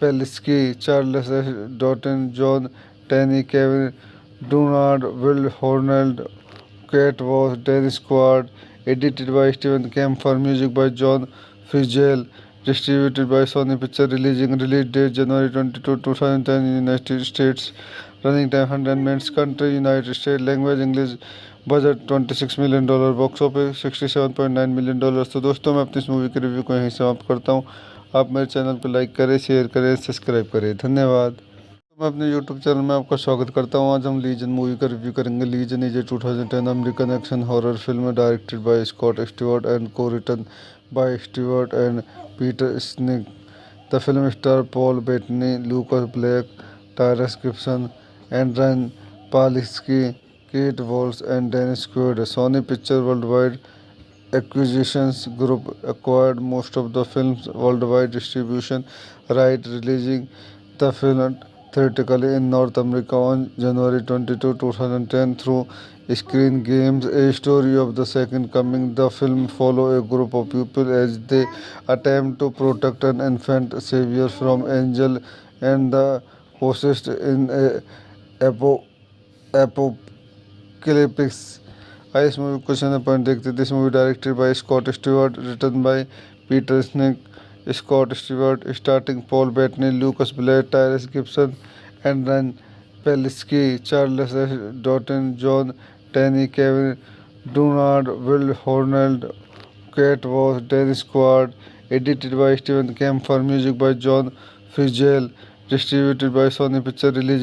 Palicki, Charles Dutton, Jon Tenney, Kevin Durand, Willa Holland, Kate Walsh, Dennis Quaid, edited by Steven Kemper, music by John Frizzell, distributed by Sony Pictures, release date January 22, 2010 in United States, running time 100 minutes, country United States, language English, budget $26 million, box office $67.9 million. तो दोस्तों मैं अपनी इस movie के review को यहीं समाप्त करता हूँ। आप मेरे चैनल पर लाइक करें, शेयर करें, सब्सक्राइब करें। धन्यवाद। मैं अपने YouTube चैनल में आपका स्वागत करता हूं। आज हम लीजन मूवी का रिव्यू करेंगे। Legion is a 2010 American action horror film directed by Scott Stewart and co-written by Stewart and Peter sneak. The film star Paul Bettany, Lucas Black, Tyrese Gibson, एंड्रन Palicki, Kate Walsh and Dennis Quaid. Sony picture worldwide acquisitions group acquired most of the film's worldwide distribution right, releasing the film theatrically in North America on January 22, 2010 through Screen Games, a story of the second coming. The film follows a group of people as they attempt to protect an infant savior from angel and the host in a apocalypse. आइए इस movie question point देखते हैं। This movie directed by Scott Stewart, written by Peter Schink, Scott Stewart, starting Paul Bettany, Lucas Black, Tyrese Gibson, and run Palicki, Charles Dutton, Jon Tenney, Kevin Durand, Willa Holland, Kate Walsh, Dennis Quaid, edited by Steven Kemper, music by John Frizzell, distributed by Sony Pictures, release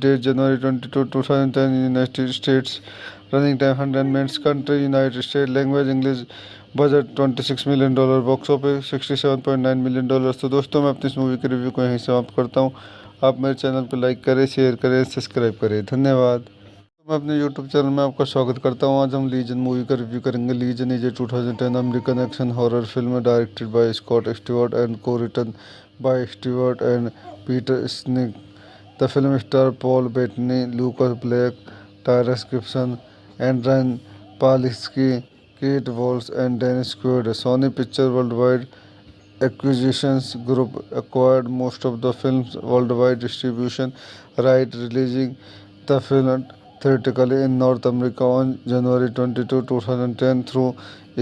date January 22, 2010 in United States, running time 100 minutes, country United States, language English, budget $26 million, box office $67.9 million. तो दोस्तों मैं अपनी इस movie के review को यहीं समाप्त करता हूँ। आप मेरे चैनल को लाइक करें, शेयर करें, सब्सक्राइब करें। धन्यवाद। मैं अपने YouTube चैनल में आपका स्वागत करता हूं। आज हम लीजन मूवी का रिव्यू करेंगे। Legion is a 2010 American action horror film directed by Scott Stewart and co-written by Stewart and Peter sneak. The film star Paul Bettany, Lucas Black, Tyrese Gibson, एंड्रन Palicki, Kate Walsh and Dennis Quaid. Sony picture worldwide acquisitions group acquired most of the film's worldwide distribution right, releasing the film theatrically in North America on January 22, 2010 through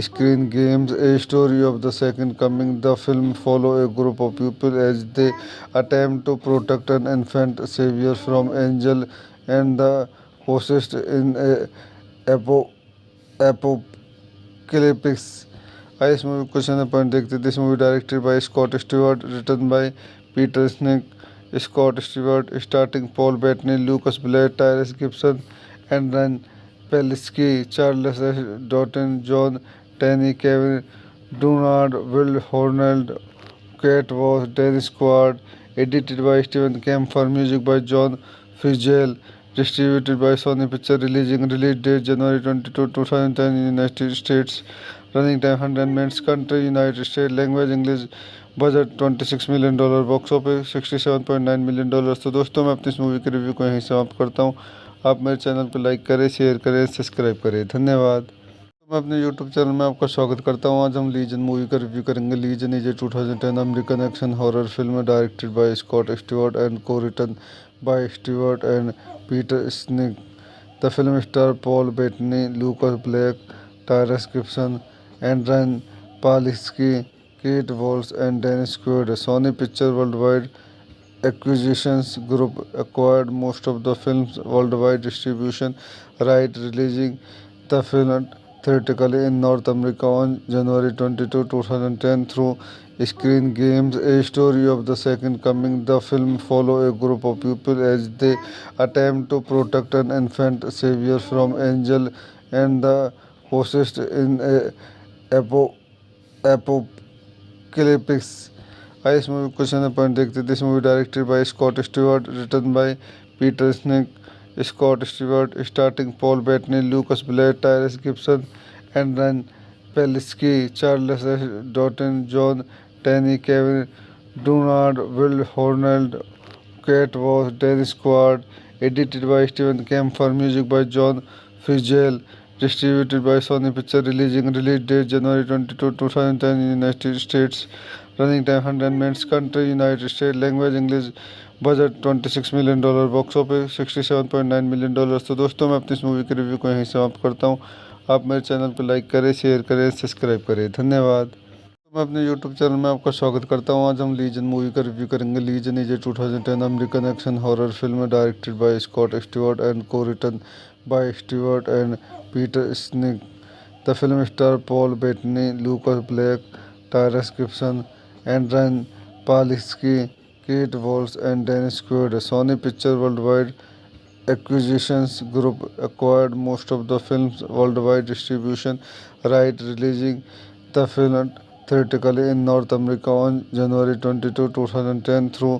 Screen Games, a story of the second coming. The film follows a group of people as they attempt to protect an infant savior from angel and the host in a apocalypse. आइए इस movie question point देखते हैं। This movie directed by Scott Stewart, written by Peter Schink, Scott Stewart, starting Paul Bettany, Lucas Black, Tyrese Gibson, एंड्रन Palicki, Charles Dutton, Jon Tenney, Kevin Durand, Willa Holland, Kate Walsh, Dennis Quaid, edited by Steven Kemper, music by John Fitzgerald, distributed by Sony Pictures, release date January 22, 2010 in United States, running time 100 minutes, country United States, language English, budget $26 million, box office $67.9 million. तो दोस्तों मैं अपनी इस movie के review को यहीं समाप्त करता हूँ। आप मेरे चैनल को लाइक करें, शेयर करें, सब्सक्राइब करें। धन्यवाद। मैं अपने यूट्यूब चैनल में आपका स्वागत करता हूं। आज हम लीजन मूवी का रिव्यू करेंगे। Legion is a 2010 American action horror film directed by Scott Stewart and को written by Stewart and Peter sneak. The film star Paul Bettany, Lucas Black, Tyrese Gibson, एंड्रन Palicki, Kate Walsh and Dennis Quaid. Sony picture worldwide acquisitions group acquired most of the film's worldwide distribution right, releasing the film theatrically in North America on January 22, 2010 through Screen Games. A story of the second coming, the film follows a group of people as they attempt to protect an infant savior from angel and the possessed in a apocalypse. इस movie question point देखते थे। This movie directed by Scott Stewart, written by Peter Schink. Scott Stewart starting Paul Bettany, Lucas Black, Tyrese Gibson, एंड्रन Palicki, Charles Dutton, Jon Tenney, Kevin Durand, Willa Holland, Kate Walsh, Dennis Quaid. Edited by Steven Kemper, music by John फिtzgerald, distributed by Sony Pictures, release date January 22, 2010 in United States, running time 100 minutes, country United States, language English, budget $26 million, box office $67.9 million. तो दोस्तों मैं अपनी इस movie के review को यहीं समाप्त करता हूँ। आप मेरे चैनल को लाइक करें, शेयर करें, सब्सक्राइब करें। धन्यवाद। मैं अपने यूट्यूब चैनल में आपका स्वागत करता हूं। आज हम लीजन मूवी का रिव्यू करेंगे। Legion is a 2010 American action horror film directed by Scott Stewart and को written by Stewart and Peter sneak. The film star Paul Bettany, Lucas Black, Tyrese Gibson, एंड्रन Palicki, Kate Walsh and Dennis Quaid. Sony picture worldwide acquisitions group acquired most of the film's worldwide distribution right, releasing the film theatrically in North America on January 22, 2010 through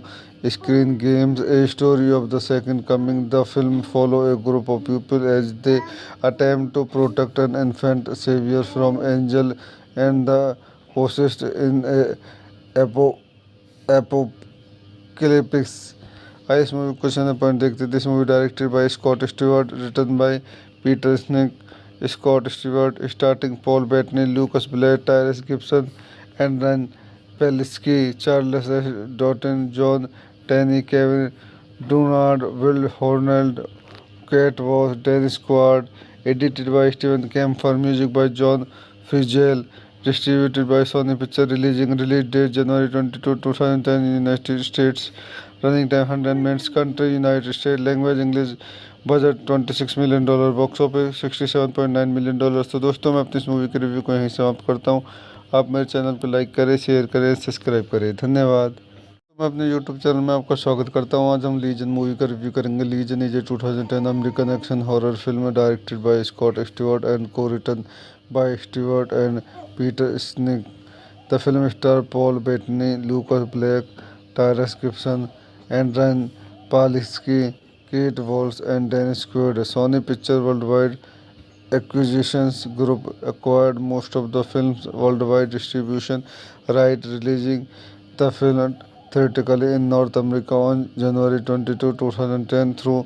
Screen Games. A story of the second coming, the film follows a group of people as they attempt to protect an infant savior from angel and the possessed in a apocalypse. इस movie question point देखते थे। This movie directed by Scott Stewart, written by Peter Schink. Scott Stewart starting Paul Bettany, Lucas Black, Tyrese Gibson, एंड्रन Palicki, Charles Dutton, Jon Tenney, Kevin Durand, Willa Holland, Kate Walsh, Dennis Quaid. Edited by Steven Kemper, music by John फिtzgerald, distributed by Sony Pictures, release date January 22, 2010 in United States, running time 100 minutes, country United States, language English, budget $26 million, box office $67.9 million. तो दोस्तों मैं अपनी इस movie के review को यहीं समाप्त करता हूँ। आप मेरे चैनल को लाइक करें, शेयर करें, सब्सक्राइब करें। धन्यवाद। मैं अपने यूट्यूब चैनल में आपका स्वागत करता हूं। आज हम लीजन मूवी का रिव्यू करेंगे। Legion is a 2010 American action horror film directed by Scott Stewart and को written by Stewart and Peter sneak. The film star Paul Bettany, Lucas Black, Tyrese Gibson, एंड्रन Palicki, Kate Walsh and Dennis Quaid. Sony picture worldwide acquisitions group acquired most of the film's worldwide distribution right, releasing the film theatrically in North America on January 22, 2010 through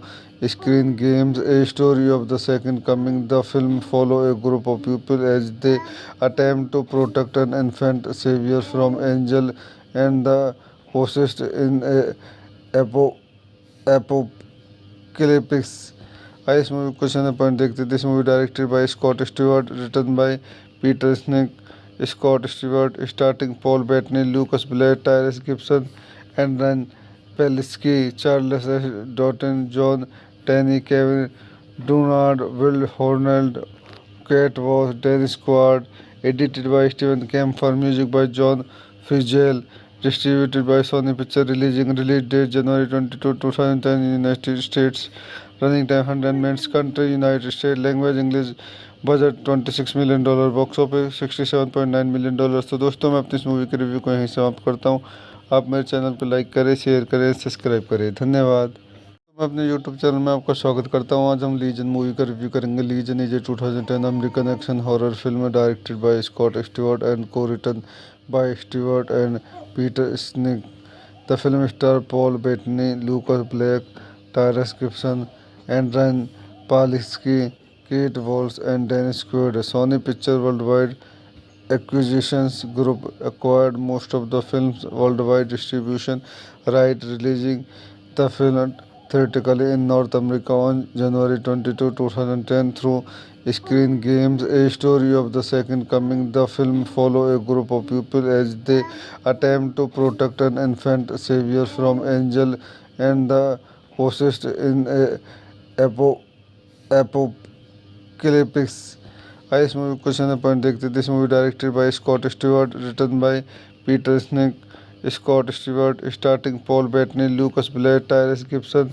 Screen Games. A story of the second coming, the film follows a group of people as they attempt to protect an infant savior from angel and the possessed in a apocalypse. इस movie question point देखते थे। This movie directed by Scott Stewart, written by Peter Schink. Scott Stewart starting Paul Bettany, Lucas Black, Tyrese Gibson, एंड्रन Palicki, Charles Dutton, Jon Tenney, Kevin Durand, Willa Holland, Kate Walsh, Dennis Quaid. Edited by Steven Kemper, music by John फिtzgerald, distributed by Sony Pictures, release date January 22, 2010 in United States, running time 100 minutes, country United States, language English, budget $26 million, box office $67.9 million. तो दोस्तों मैं अपनी इस movie के review को यहीं समाप्त करता हूँ। आप मेरे चैनल को लाइक करें, शेयर करें, सब्सक्राइब करें। धन्यवाद। मैं अपने यूट्यूब चैनल में आपका स्वागत करता हूं। आज हम लीजन मूवी का रिव्यू करेंगे। Legion is a 2010 American action horror film directed by Scott Stewart and co-written by Stewart and Peter Snick. The film stars Paul Bettany, Lucas Black, Tyrese Gibson, Adrian Palicki, Kate Walsh, and Dennis Quaid. Sony Pictures Worldwide Acquisitions Group acquired most of the film's worldwide distribution rights, releasing the film theatrically in North America on January 22, 2010 through Screen Games, a story of the Second Coming. The film follows a group of people as they attempt to protect an infant savior from angel and the host in a apo- apocalyptic. इस movie question point देखते this movie directed by Scott Stewart, written by Peter Schink. Scott Stewart starting Paul Bettany, Lucas Black, Tyrese Gibson,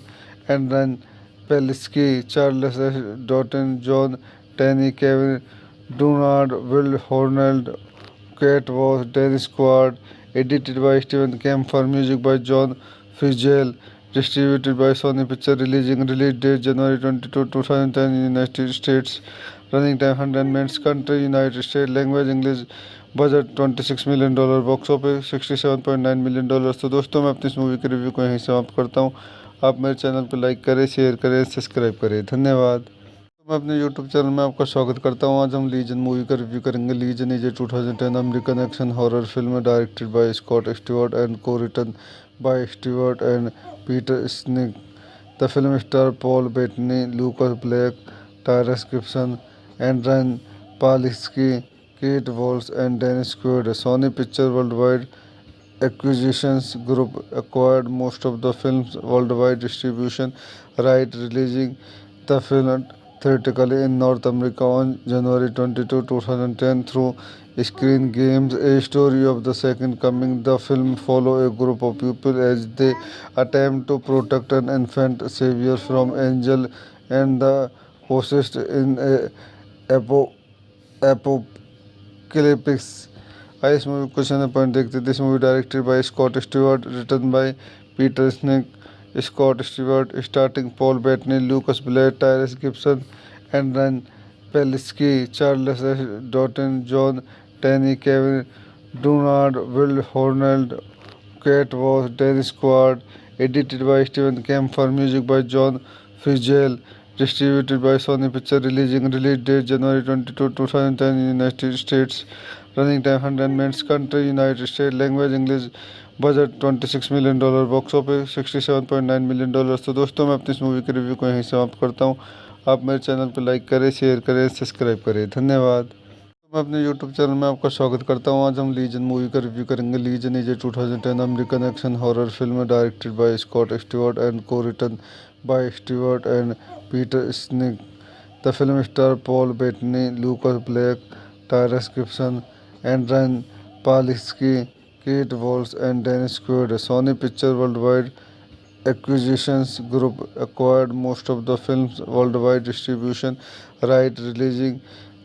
एंड्रन Palicki, Charles Dutton, Jon Tenney, Kevin Durand, Willa Holland, Kate Walsh, Dennis Quaid. Edited by Steven Kemper, music by John Frizzell, distributed by Sony Pictures. Release date January 22, 2010 in United States. Running time 100 minutes. Country United States. Language English. Budget $26 million, box office $67.9 million. तो दोस्तों मैं अपनी इस movie के review को यहीं समाप्त करता हूँ। आप मेरे चैनल को लाइक करें, शेयर करें, सब्सक्राइब करें। धन्यवाद। मैं अपने यूट्यूब चैनल में आपका स्वागत करता हूं। आज हम लीजन मूवी का रिव्यू करेंगे। Legion is a 2010 American action horror film directed by Scott Stewart and co-written by Stewart and Peter sneak. The film stars Paul Bettany, Lucas Black, Tyrese Gibson, Adrian Palicki, Kate Walsh, and Dennis Quaid. Sony Pictures Worldwide Acquisitions Group acquired most of the film's worldwide distribution rights, releasing the film theatrically in North America on January 22, 2010 through Screen Games, a story of the Second Coming. The film follows a group of people as they attempt to protect an infant savior from angel and the host in a apocalyptic. इस movie question point देखते this movie directed by Scott Stewart, written by Peter Schink. Scott Stewart starting Paul Bettany, Lucas Black, Tyrese Gibson, एंड्रन Palicki, Charles Dutton, Jon Tenney, Kevin Durand, Willa Holland, Kate Walsh, Dennis Quaid. Edited by Steven Kemper, music by John Frizzell, distributed by Sony Pictures. Release date January 22, 2010 in United States. Running time 100 minutes. Country United States. Language English. Budget $26 million, box office $67.9 million. तो दोस्तों मैं अपनी इस movie के review को यहीं समाप्त करता हूँ। आप मेरे चैनल को लाइक करें, शेयर करें, सब्सक्राइब करें। धन्यवाद। मैं अपने यूट्यूब चैनल में आपका स्वागत करता हूं। आज हम लीजन मूवी का रिव्यू करेंगे। Legion is a 2010 American action horror film directed by Scott Stewart and co-written by Stewart and Peter sneak. The film stars Paul Bettany, Lucas Black, Tyrese Gibson, Adrian Palicki, Kate Walsh, and Dennis Quaid. Sony Pictures Worldwide Acquisitions Group acquired most of the film's worldwide distribution rights, releasing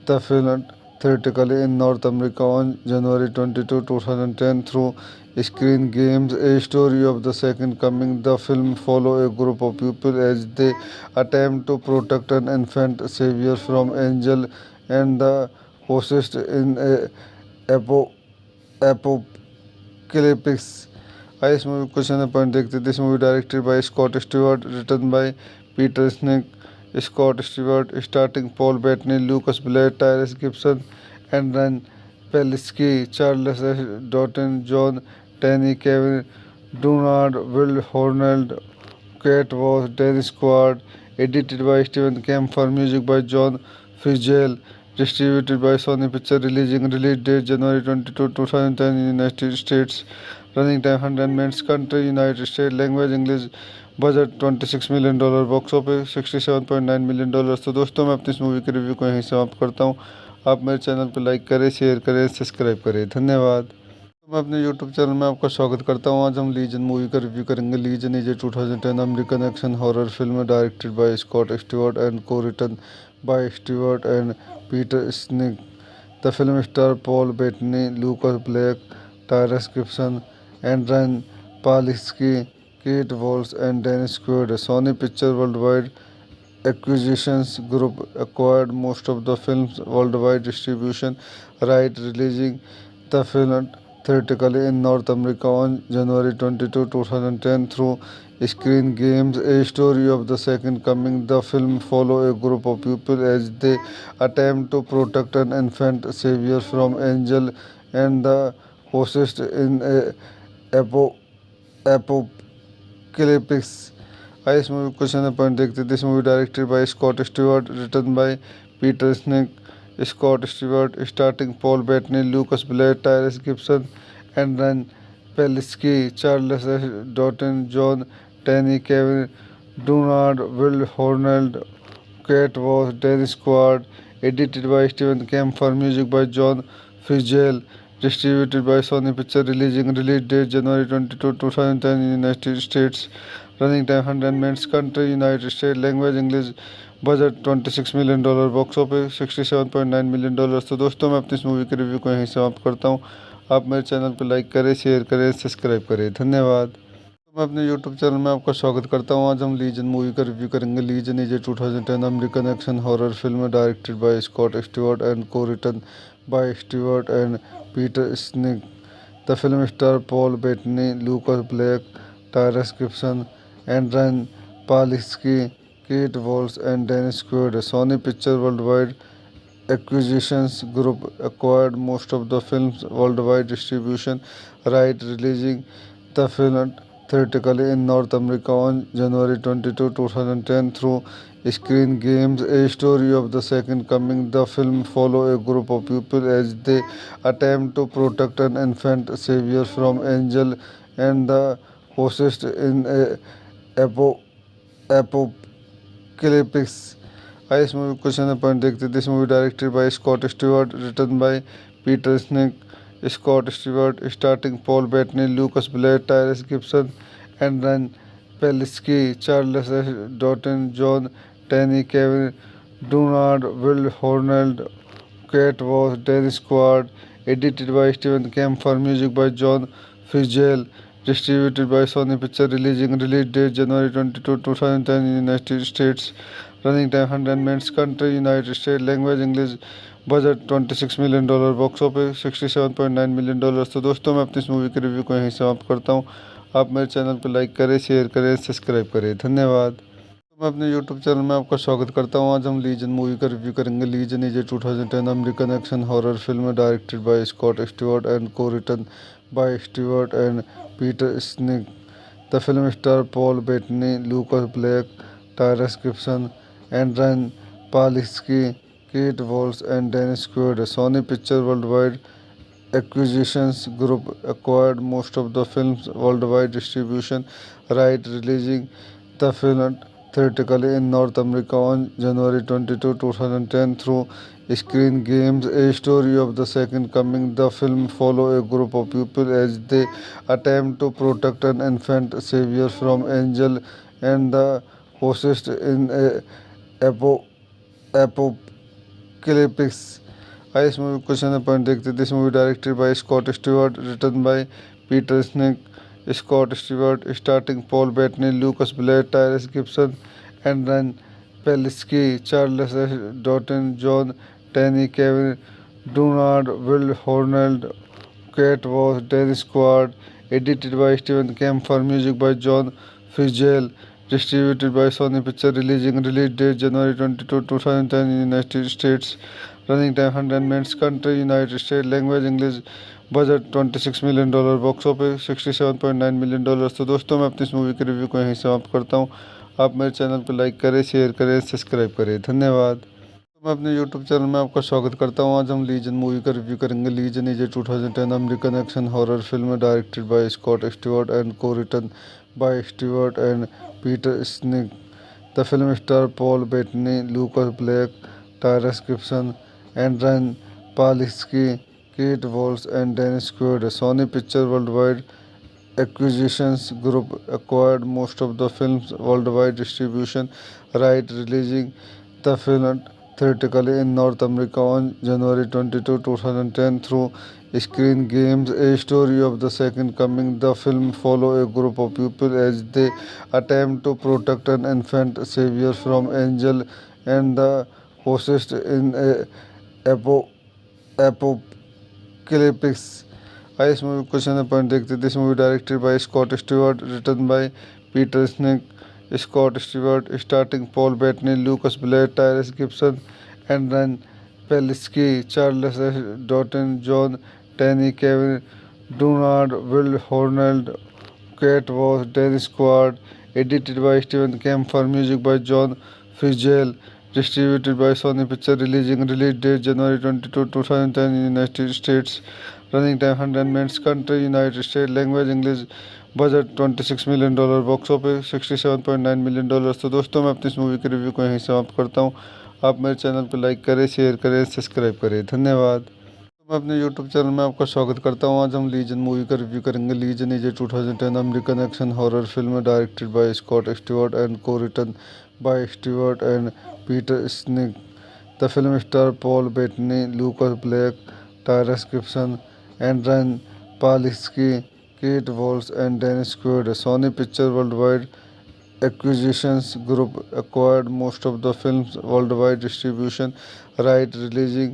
the film theatrically in North America on January 22, 2010 through Screen Games, a story of the Second Coming. The film follows a group of people as they attempt to protect an infant savior from angel and the host in a apocalyptic. इस movie question point देखते this movie directed by Scott Stewart, written by Peter Schink. Scott Stewart starting Paul Bettany, Lucas Black, Tyrese Gibson, एंड्रन Palicki, Charles Dutton, Jon Tenney, Kevin Durand, Willa Holland, Kate Walsh, Dennis Quaid. Edited by Steven Kemper, music by John Frizzell, distributed by Sony Pictures. Release date January 22, 2010 in United States. Running time 100 minutes. Country United States. Language English. Budget $26 million, box office $67.9 million. तो दोस्तों मैं अपनी इस movie के review को यहीं समाप्त करता हूँ। आप मेरे चैनल को लाइक करें, शेयर करें, सब्सक्राइब करें। धन्यवाद। मैं अपने यूट्यूब चैनल में आपका स्वागत करता हूं। आज हम लीजन मूवी का रिव्यू करेंगे। Legion is a 2010 American action horror film directed by Scott Stewart and co-written by Stewart and Peter sneak. The film stars Paul Bettany, Lucas Black, Tyrese Gibson, Andrei Palisky, Kate Walsh, and Dennis Quaid. Sony Pictures Worldwide Acquisitions Group acquired most of the film's worldwide distribution rights, releasing the film theatrically in North America on January 22, 2010 through Screen Games, a story of the Second Coming. The film follows a group of people as they attempt to protect an infant savior from angel and the possessed in a apo- apocalypse. इस movie question point देखते this movie directed by Scott Stewart, written by Peter Schink, Scott Stewart, starting Paul Bettany, Lucas Black, Tyrese Gibson, एंड्रन Palicki, Charles Dutton, Jon Tenney, Kevin Durand, Willa Holland, Kate Walsh, Dennis Quaid. Edited by Steven Kemper, music by John Fitzgerald, distributed by Sony Pictures, release date January 22, 2010 in United States, running time 100 minutes, country United States, language English, budget $26 million, box office $67.9 million. तो दोस्तों मैं अपनी इस movie के review को यहीं समाप्त करता हूँ. आप मेरे चैनल को लाइक करें, शेयर करें, सब्सक्राइब करें. धन्यवाद. मैं अपने यूट्यूब चैनल में आपका स्वागत करता हूं. आज हम लीजन मूवी का रिव्यू करेंगे. Legion is a 2010 American action horror film directed by Scott Stewart and को written by Stewart and Peter sneak. The film star Paul Bettany, Lucas Black, Tyrese Gibson, एंड्रन Palicki, Kate Walsh, and Dennis Quaid. Sony picture worldwide Acquisitions Group acquired most of the film's worldwide distribution rights, releasing the film theatrically in North America on January 22, 2010 through Screen Games, a story of the Second Coming. The film follows a group of people as they attempt to protect an infant savior from angel and the possessed in a apocalypse. इस movie question point देखते this movie directed by Scott Stewart, written by Peter Schink, Scott Stewart, starting Paul Bettany, Lucas Black, Tyrese Gibson, एंड्रन Palicki, Charles Dutton, Jon Tenney, Kevin Durand, Willa Holland, Kate Walsh, Dennis Quaid. Edited by Steven Kemper, music by John Fitzgerald, distributed by Sony Pictures, release date January 22, 2010 in United States, running time 100 minutes, country United States, language English, budget $26 million, box office $67.9 million. तो दोस्तों मैं अपनी इस movie के review को यहीं समाप्त करता हूँ. आप मेरे चैनल को लाइक करें, शेयर करें, सब्सक्राइब करें. धन्यवाद. मैं अपने यूट्यूब चैनल में आपका स्वागत करता हूं. आज हम लीजन मूवी का रिव्यू करेंगे. Legion is a 2010 American action horror film directed by Scott Stewart and को written by Stewart and Peter sneak. The film star Paul Bettany, Lucas Black, Tyrese Gibson, एंड्रन Palicki, Kate Walsh, and Dennis Quaid. Sony picture worldwide Acquisitions Group acquired most of the film's worldwide distribution rights, releasing the film theatrically in North America on January 22, 2010 through Screen Games, a story of the Second Coming. The film follows a group of people as they attempt to protect an infant savior from angel and the possessed in a apocalypse. इस movie question point देखते this movie directed by Scott Stewart, written by Peter Schink, Scott Stewart, starting Paul Bettany, Lucas Black, Tyrese Gibson, एंड्रन Palicki, Charles Dutton, Jon Tenney, Kevin Durand, Willa Holland, Kate Walsh, Dennis Quaid. Edited by Steven Kemper, music by John Fitzgerald, distributed by Sony Pictures, release date January 22, 2010 in United States, running time 100 minutes, country United States, language English, budget $26 million, box office $67.9 million. तो दोस्तों मैं अपनी इस movie के review को यहीं समाप्त करता हूँ. आप मेरे चैनल को लाइक करें, शेयर करें, सब्सक्राइब करें. धन्यवाद. मैं अपने यूट्यूब चैनल में आपका स्वागत करता हूं. आज हम लीजन मूवी का रिव्यू करेंगे. Legion is a 2010 American action horror film directed by Scott Stewart and को written by Stewart and Peter sneak. The film star Paul Bettany, Lucas Black, Tyrese Gibson, एंड्रन Palicki, Kate Walsh, and Dennis Quaid. Sony picture worldwide Acquisitions Group acquired most of the film's worldwide distribution rights, releasing the film theatrically in North America on January 22, 2010 through Screen Games, a story of the Second Coming. The film follows a group of people as they attempt to protect an infant savior from angel and the host in a apo- apocalypse. आइए इस movie question point देखते this movie directed by Scott Stewart, written by Peter Schink, Scott Stewart, starting Paul Bettany, Lucas Black, Tyrese Gibson, एंड्रन Palicki, Charles S Dutton, Jon Tenney, Kevin Durand, Willa Holland, Kate Walsh, Dennis Quaid, edited by Stephen Kemper, music by John Frizzell, distributed by Sony Picture, release date January 22, 2010 in United States, running time 100 minutes, country United States, language English, budget $26 million, box office $67.9 million. तो दोस्तों मैं अपनी इस movie के review को यहीं समाप्त करता हूँ। आप मेरे चैनल पर लाइक करें, शेयर करें, सब्सक्राइब करें। धन्यवाद। मैं अपने यूट्यूब चैनल में आपका स्वागत करता हूं। आज हम लीजन मूवी का रिव्यू करेंगे। Legion is a 2010 American action horror film directed by Scott Stewart and को written by Stewart and Peter sneak. The film star Paul Bettany, Lucas Black, Tyrese Gibson, एंड्रन Palicki, Kate Walsh and Dennis Quaid. Sony picture worldwide acquisitions group acquired most of the film's worldwide distribution right, releasing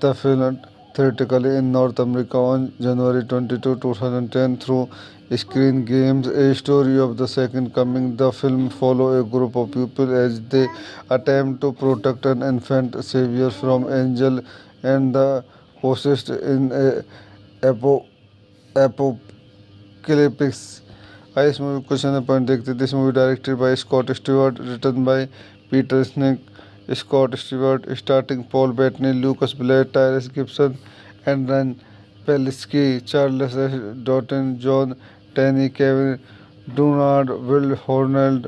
the film theatrically in North America on January 22, 2010 through Screen Games, a story of the Second Coming. The film follows a group of people as they attempt to protect an infant savior from angel and the host in a apo- apocalypse. आइए इस movie question point देखते this movie directed by Scott Stewart, written by Peter Schink, Scott Stewart, starting Paul Bettany, Lucas Black, Tyrese Gibson, एंड्रन Palicki, Charles S Dutton, Jon Tenney, Kevin Durand, Willa Holland,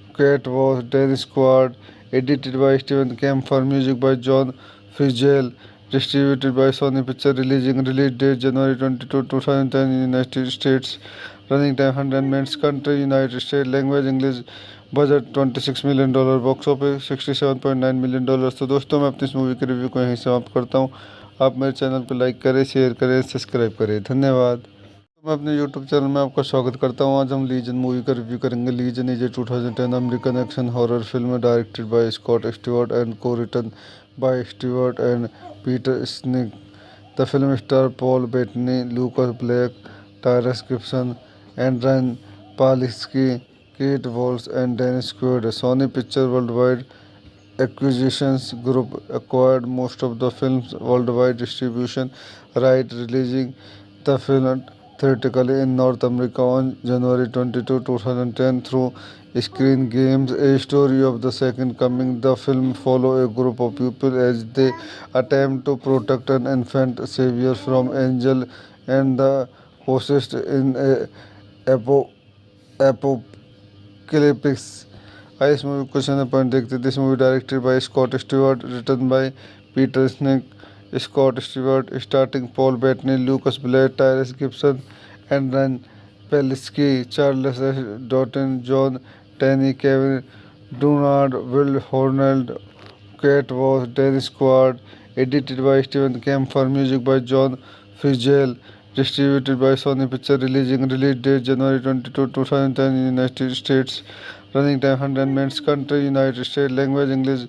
Kate Walsh, Dennis Quaid, edited by Stephen Kemper, music by John Frizzell, distributed by Sony Picture, release date January 22, 2010 in United States, running time 100 minutes, country United States, language English, budget $26 million, box office $67.9 million. तो दोस्तों मैं अपनी इस movie के review को यहीं समाप्त करता हूँ। आप मेरे चैनल पर लाइक करें, शेयर करें, सब्सक्राइब करें। धन्यवाद। मैं अपने यूट्यूब चैनल में आपका स्वागत करता हूं। आज हम लीजन मूवी का रिव्यू करेंगे। Legion is a 2010 American action horror film directed by Scott Stewart and को written by Stewart and Peter sneak. The film star Paul Bettany, Lucas Black, Tyrese Gibson, एंड्रन Palicki, Kate Walsh and Dennis Quaid. Sony picture worldwide acquisitions group acquired most of the film's worldwide distribution right, releasing the film theatrically in North America on January 22, 2010 through Screen Games, a story of the Second Coming. The film follows a group of people as they attempt to protect an infant savior from angel and the host in a apo- apocalypse. आइए इस movie question point देखते this movie directed by Scott Stewart, written by Peter Schink, Scott Stewart, starting Paul Bettany, Lucas Black, Tyrese Gibson, एंड्रन Palicki, Charles S Dutton, Jon Tenney, Kevin Durand, Willa Holland, Kate Walsh, Dennis Quaid, edited by Stephen Kemper, music by John Frizzell, distributed by Sony Picture, release date January 22, 2010 in United States, running time 100 minutes, country United States, language English,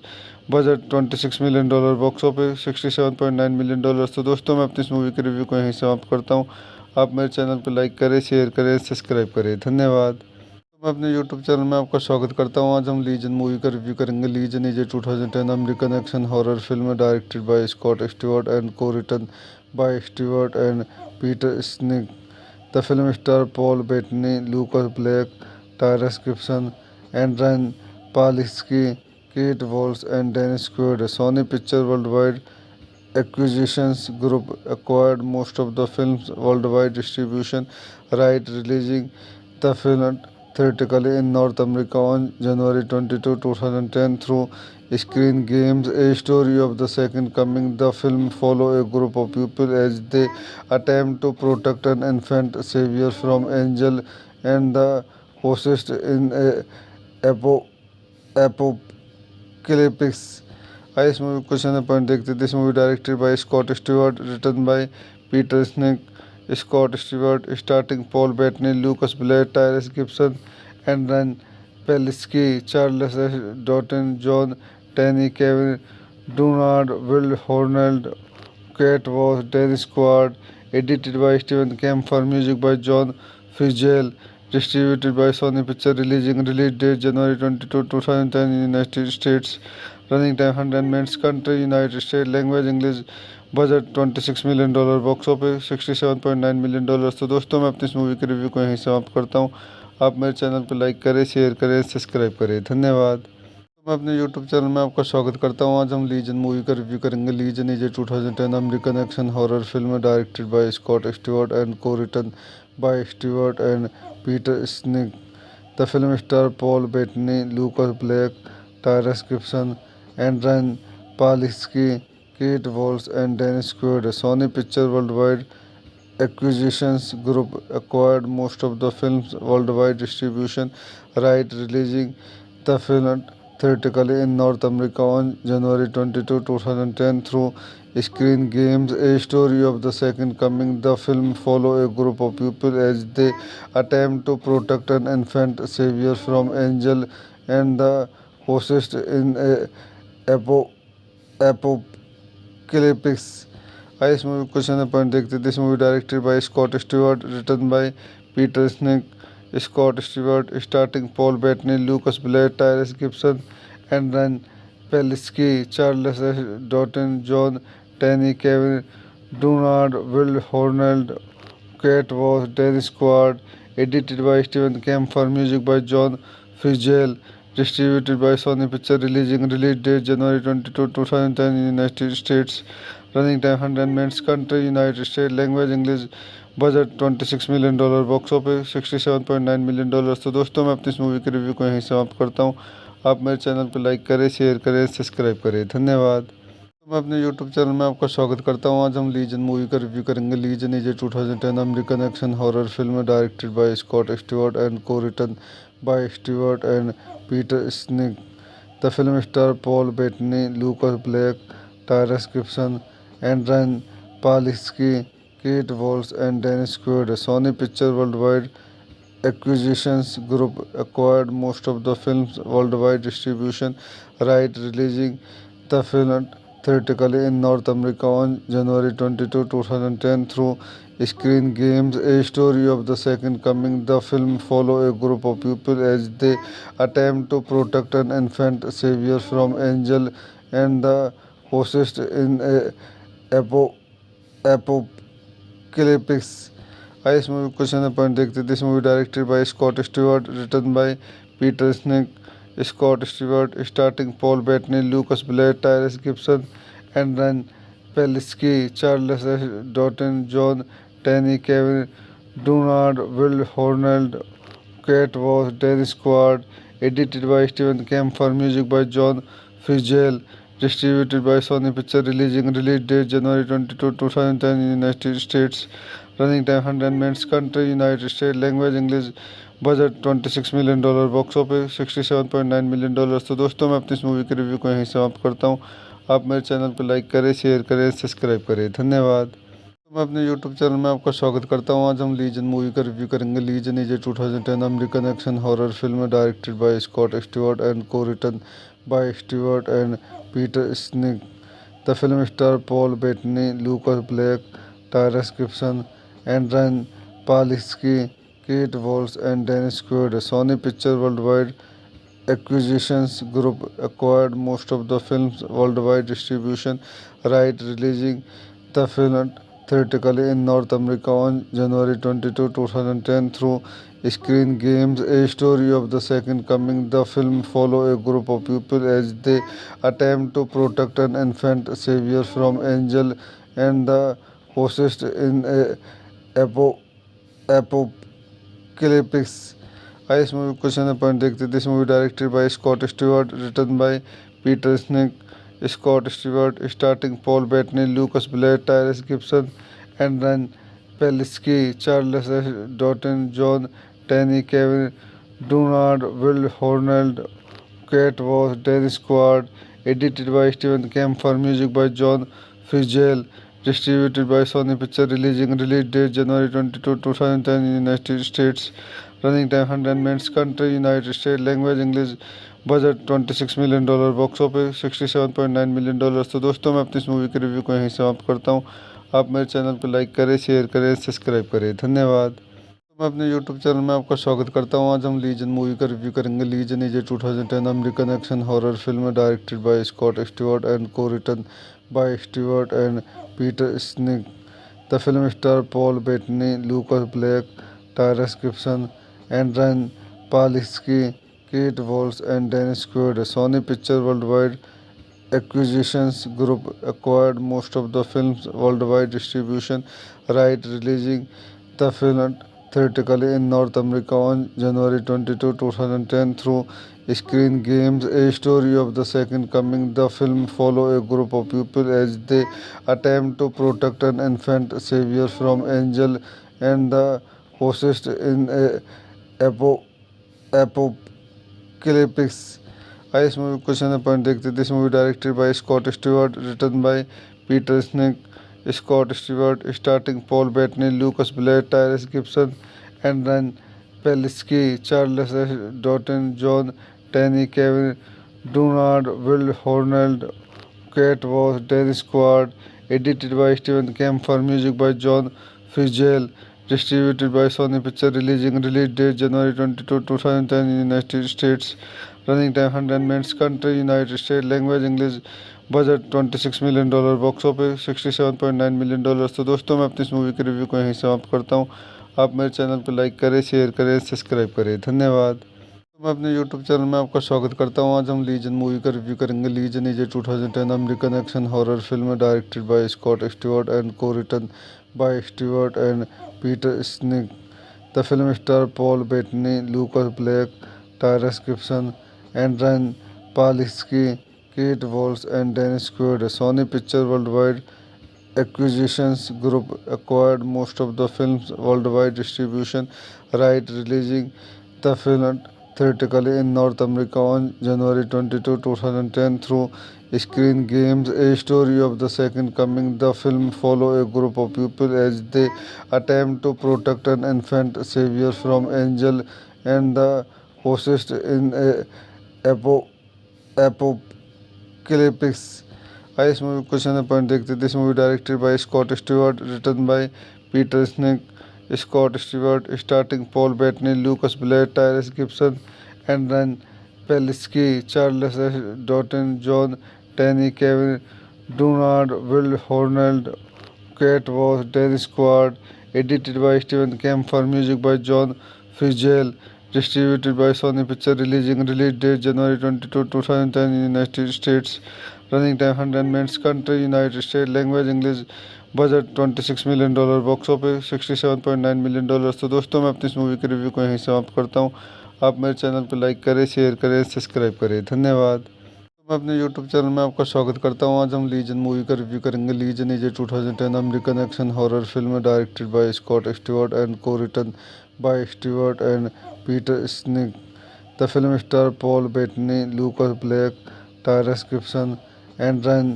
budget $26 million, box office $67.9 million. तो दोस्तों मैं अपनी इस movie के review को यहीं समाप्त करता हूँ। आप मेरे चैनल पर लाइक करें, शेयर करें, सब्सक्राइब करें। धन्यवाद। मैं अपने यूट्यूब चैनल में आपका स्वागत करता हूं। आज हम लीजन मूवी का रिव्यू करेंगे। Legion is a 2010 American action horror film directed by Scott Stewart and को written by Stewart and Peter sneak. The film star Paul Bettany, Lucas Black, Tyrese Gibson, एंड्रन Palicki, Kate Walsh and Dennis Quaid. Sony picture worldwide acquisitions group acquired most of the film's worldwide distribution right, releasing the film theatrically in North America on January 22, 2010 through Screen Games, a story of the Second Coming. The film follows a group of people as they attempt to protect an infant savior from angel and the host in a apocalypse. आइए इस movie question point देखते। This movie directed by Scott Stewart, written by Peter Schink, Scott Stewart, starting Paul Bettany, Lucas Black, Tyrese Gibson, एंड्रन Palicki, Charles S. Dutton, Jon Tenney, Kevin Durand, Willa Holland, Kate was Dennis Squad, edited by Stephen Camphor, music by John Fitzgerald, distributed by Sony Pictures, release date January 22, 2010 in United States, running time 100 minutes, country United States, language English, budget $26 million, box office $67.9 million. तो दोस्तों मैं अपनी इस movie के review को यहीं समाप्त करता हूँ। आप मेरे चैनल को लाइक करें, शेयर करें, सब्सक्राइब करें। धन्यवाद। मैं अपने YouTube चैनल में आपका स्वागत करता हूँ। आज हम लीजन मूवी का रिव्यू करेंगे। Legion is a 2010 American action horror film directed by Scott Stewart and को written by Stewart and Peter sneak. The film star Paul Bettany, Lucas Black, Tyrese Gibson, एंड्रन Palicki, Kate Walsh and Dennis Quaid. Sony picture worldwide acquisitions group acquired most of the film's worldwide distribution right, releasing the film theatrically in North America on January 22, 2010 through Screen Games, a story of the second coming. The film follows a group of people as they attempt to protect an infant savior from angel and the possessed in a apocalypse. आइए इस movie question point देखते। This movie directed by Scott Stewart, written by Peter Schink, Scott Stewart, starting Paul Bettany, Lucas Black, Tyrese Gibson, एंड्रन Palicki, Charles S. Dutton, Jon Tenney, Kevin Durand, Willa Holland, Kate Walsh, Dennis Quaid, edited by Stephen Camphor, music by John Fitzgerald, distributed by Sony Pictures, release date January 22, 2010 in United States, running time 100 minutes, country United States, language English, budget $26 million, box office $67.9 million. तो दोस्तों मैं अपनी इस movie के review को यहीं समाप्त करता हूँ। आप मेरे चैनल को लाइक करें, शेयर करें, सब्सक्राइब करें। धन्यवाद। मैं अपने YouTube चैनल में आपका स्वागत करता हूँ। आज हम लीजन मूवी का रिव्यू करेंगे। Legion is a 2010 American action horror film directed by Scott Stewart and को written by Stewart and Peter sneak. The film star Paul Bettany, Lucas Black, Tyrese Gibson, एंड्रन Palicki, Kate Walsh and Dennis Quaid. Sony picture worldwide acquisitions group acquired most of the film's worldwide distribution right, releasing the film theatrically in North America on January 22, 2010 through Screen Games, a story of the second coming. The film follows a group of people as they attempt to protect an infant savior from angel and the possessed in a apocalypse. आइए इस movie question point देखते। This movie directed by Scott Stewart, written by Peter Schink, Scott Stewart, starting Paul Bettany, Lucas Black, Tyrese Gibson, एंड्रन Palicki, Charles S. Dutton, Jon Tenney, Kevin Durand, Willa Holland, Kate Walsh, Dennis Quaid, edited by Stephen Camphor, music by John Fitzgerald, distributed by Sony Pictures, release date January 22, 2010 in United States, running time 100 minutes, country United States, language English, budget $26 million, box office $67.9 million. तो दोस्तों मैं अपनी इस movie के review को यहीं समाप्त करता हूँ। आप मेरे चैनल को लाइक करें, शेयर करें, सब्सक्राइब करें। धन्यवाद। मैं अपने YouTube चैनल में आपका स्वागत करता हूँ। आज हम लीजन मूवी का रिव्यू करेंगे। Legion is a 2010 American action horror film directed by Scott Stewart and को written by Stewart and Peter sneak. The film star Paul Bettany, Lucas Black, Tyrese Gibson, एंड्रन Palicki, Kate Walsh and Dennis Quaid. Sony picture worldwide acquisitions group acquired most of the film's worldwide distribution right, releasing the film theatrically in North America on January 22, 2010 through Screen Games, a story of the second coming. The film follows a group of people as they attempt to protect an infant savior from angel and the possessed in a apocalypse. आइए इस movie question point देखते। This movie directed by Scott Stewart, written by Peter Schink, Scott Stewart, starting Paul Bettany, Lucas Black, Tyrese Gibson, एंड्रन Palicki, Charles S. Dutton, Jon Tenney, Kevin Durand, Willa Holland, Kate Walsh, Dennis Quaid, edited by Steven Kemper, music by John Fitzgerald, distributed by Sony Pictures, release date January 22, 2010 in United States, running time 100 minutes, country United States, language English, budget $26 million, box office $67.9 million. तो दोस्तों मैं अपनी इस movie के review को यहीं समाप्त करता हूँ। आप मेरे चैनल को लाइक करें, शेयर करें, सब्सक्राइब करें। धन्यवाद। मैं अपने यूट्यूब चैनल में आपका स्वागत करता हूं। आज हम लीजन मूवी का रिव्यू करेंगे। Legion is a 2010 American action horror film directed by Scott Stewart and को written by Stewart and Peter sneak. The film star Paul Bettany, Lucas Black, Tyrese Gibson, एंड्रन Palicki, Kate Walsh and Dennis Quaid. Sony picture worldwide acquisitions group acquired most of the film's worldwide distribution right, releasing the film theatrically in North America on January 22, 2010 through Screen Games, a story of the second coming. The film follows a group of people as they attempt to protect an infant savior from angel and the possessed in a apocalypse. इस movie question point देखते थे। This movie directed by Scott Stewart, written by Peter Schink. Scott Stewart starting Paul Bettany, Lucas Black, Tyrese Gibson, एंड्रन Palicki, Charles Dutton, Jon Tenney, Kevin Durand, Willa Holland, Kate Walsh, Dennis Quaid. Edited by Steven Kemper, music by John फिtzgerald, distributed by Sony Pictures, release date January 22, 2010 in United States, running time 100 minutes, country United States, language English, budget $26 million, box office $67.9 million. तो दोस्तों मैं अपनी इस movie के review को यहीं समाप्त करता हूँ। आप मेरे चैनल को लाइक करें, शेयर करें, सब्सक्राइब करें। धन्यवाद। मैं अपने यूट्यूब चैनल में आपका स्वागत करता हूं। आज हम लीजन मूवी का रिव्यू करेंगे। Legion is a 2010 American action horror film directed by Scott Stewart and को written by Stewart and Peter sneak. The film star Paul Bettany, Lucas Black, Tyrese Gibson, एंड्रन Palicki, Kate Walsh and Dennis Quaid. Sony picture worldwide acquisitions group acquired most of the film's worldwide distribution right, releasing the film theatrically in North America on January 22, 2010 through Screen Games, a story of the second coming. The film follows a group of people as they attempt to protect an infant savior from angel and the possessed in a apocalypse. इस movie question point देखते थे। This movie directed by Scott Stewart, written by Peter Schink. Scott Stewart starting Paul Bettany, Lucas Black, Tyrese Gibson, एंड्रन Palicki, Charles Dutton, Jon Tenney, Kevin Durand, Willa Holland, Kate Walsh, Dennis Quaid. Edited by Steven Kemper, music by John फिtzgerald, distributed by Sony Pictures, release date January 22, 2010 in United States, running time 100 minutes, country United States, language English, budget $26 million, box office $67.9 million. तो दोस्तों मैं अपनी इस movie के review को यहीं समाप्त करता हूँ। आप मेरे चैनल को लाइक करें, शेयर करें, सब्सक्राइब करें। धन्यवाद। मैं अपने यूट्यूब चैनल में आपका स्वागत करता हूं। आज हम लीजन मूवी का रिव्यू करेंगे। Legion is a 2010 American action horror film directed by Scott Stewart and को written by Stewart and Peter sneak. The film star Paul Bettany, Lucas Black, Tyrese Gibson, एंड्रन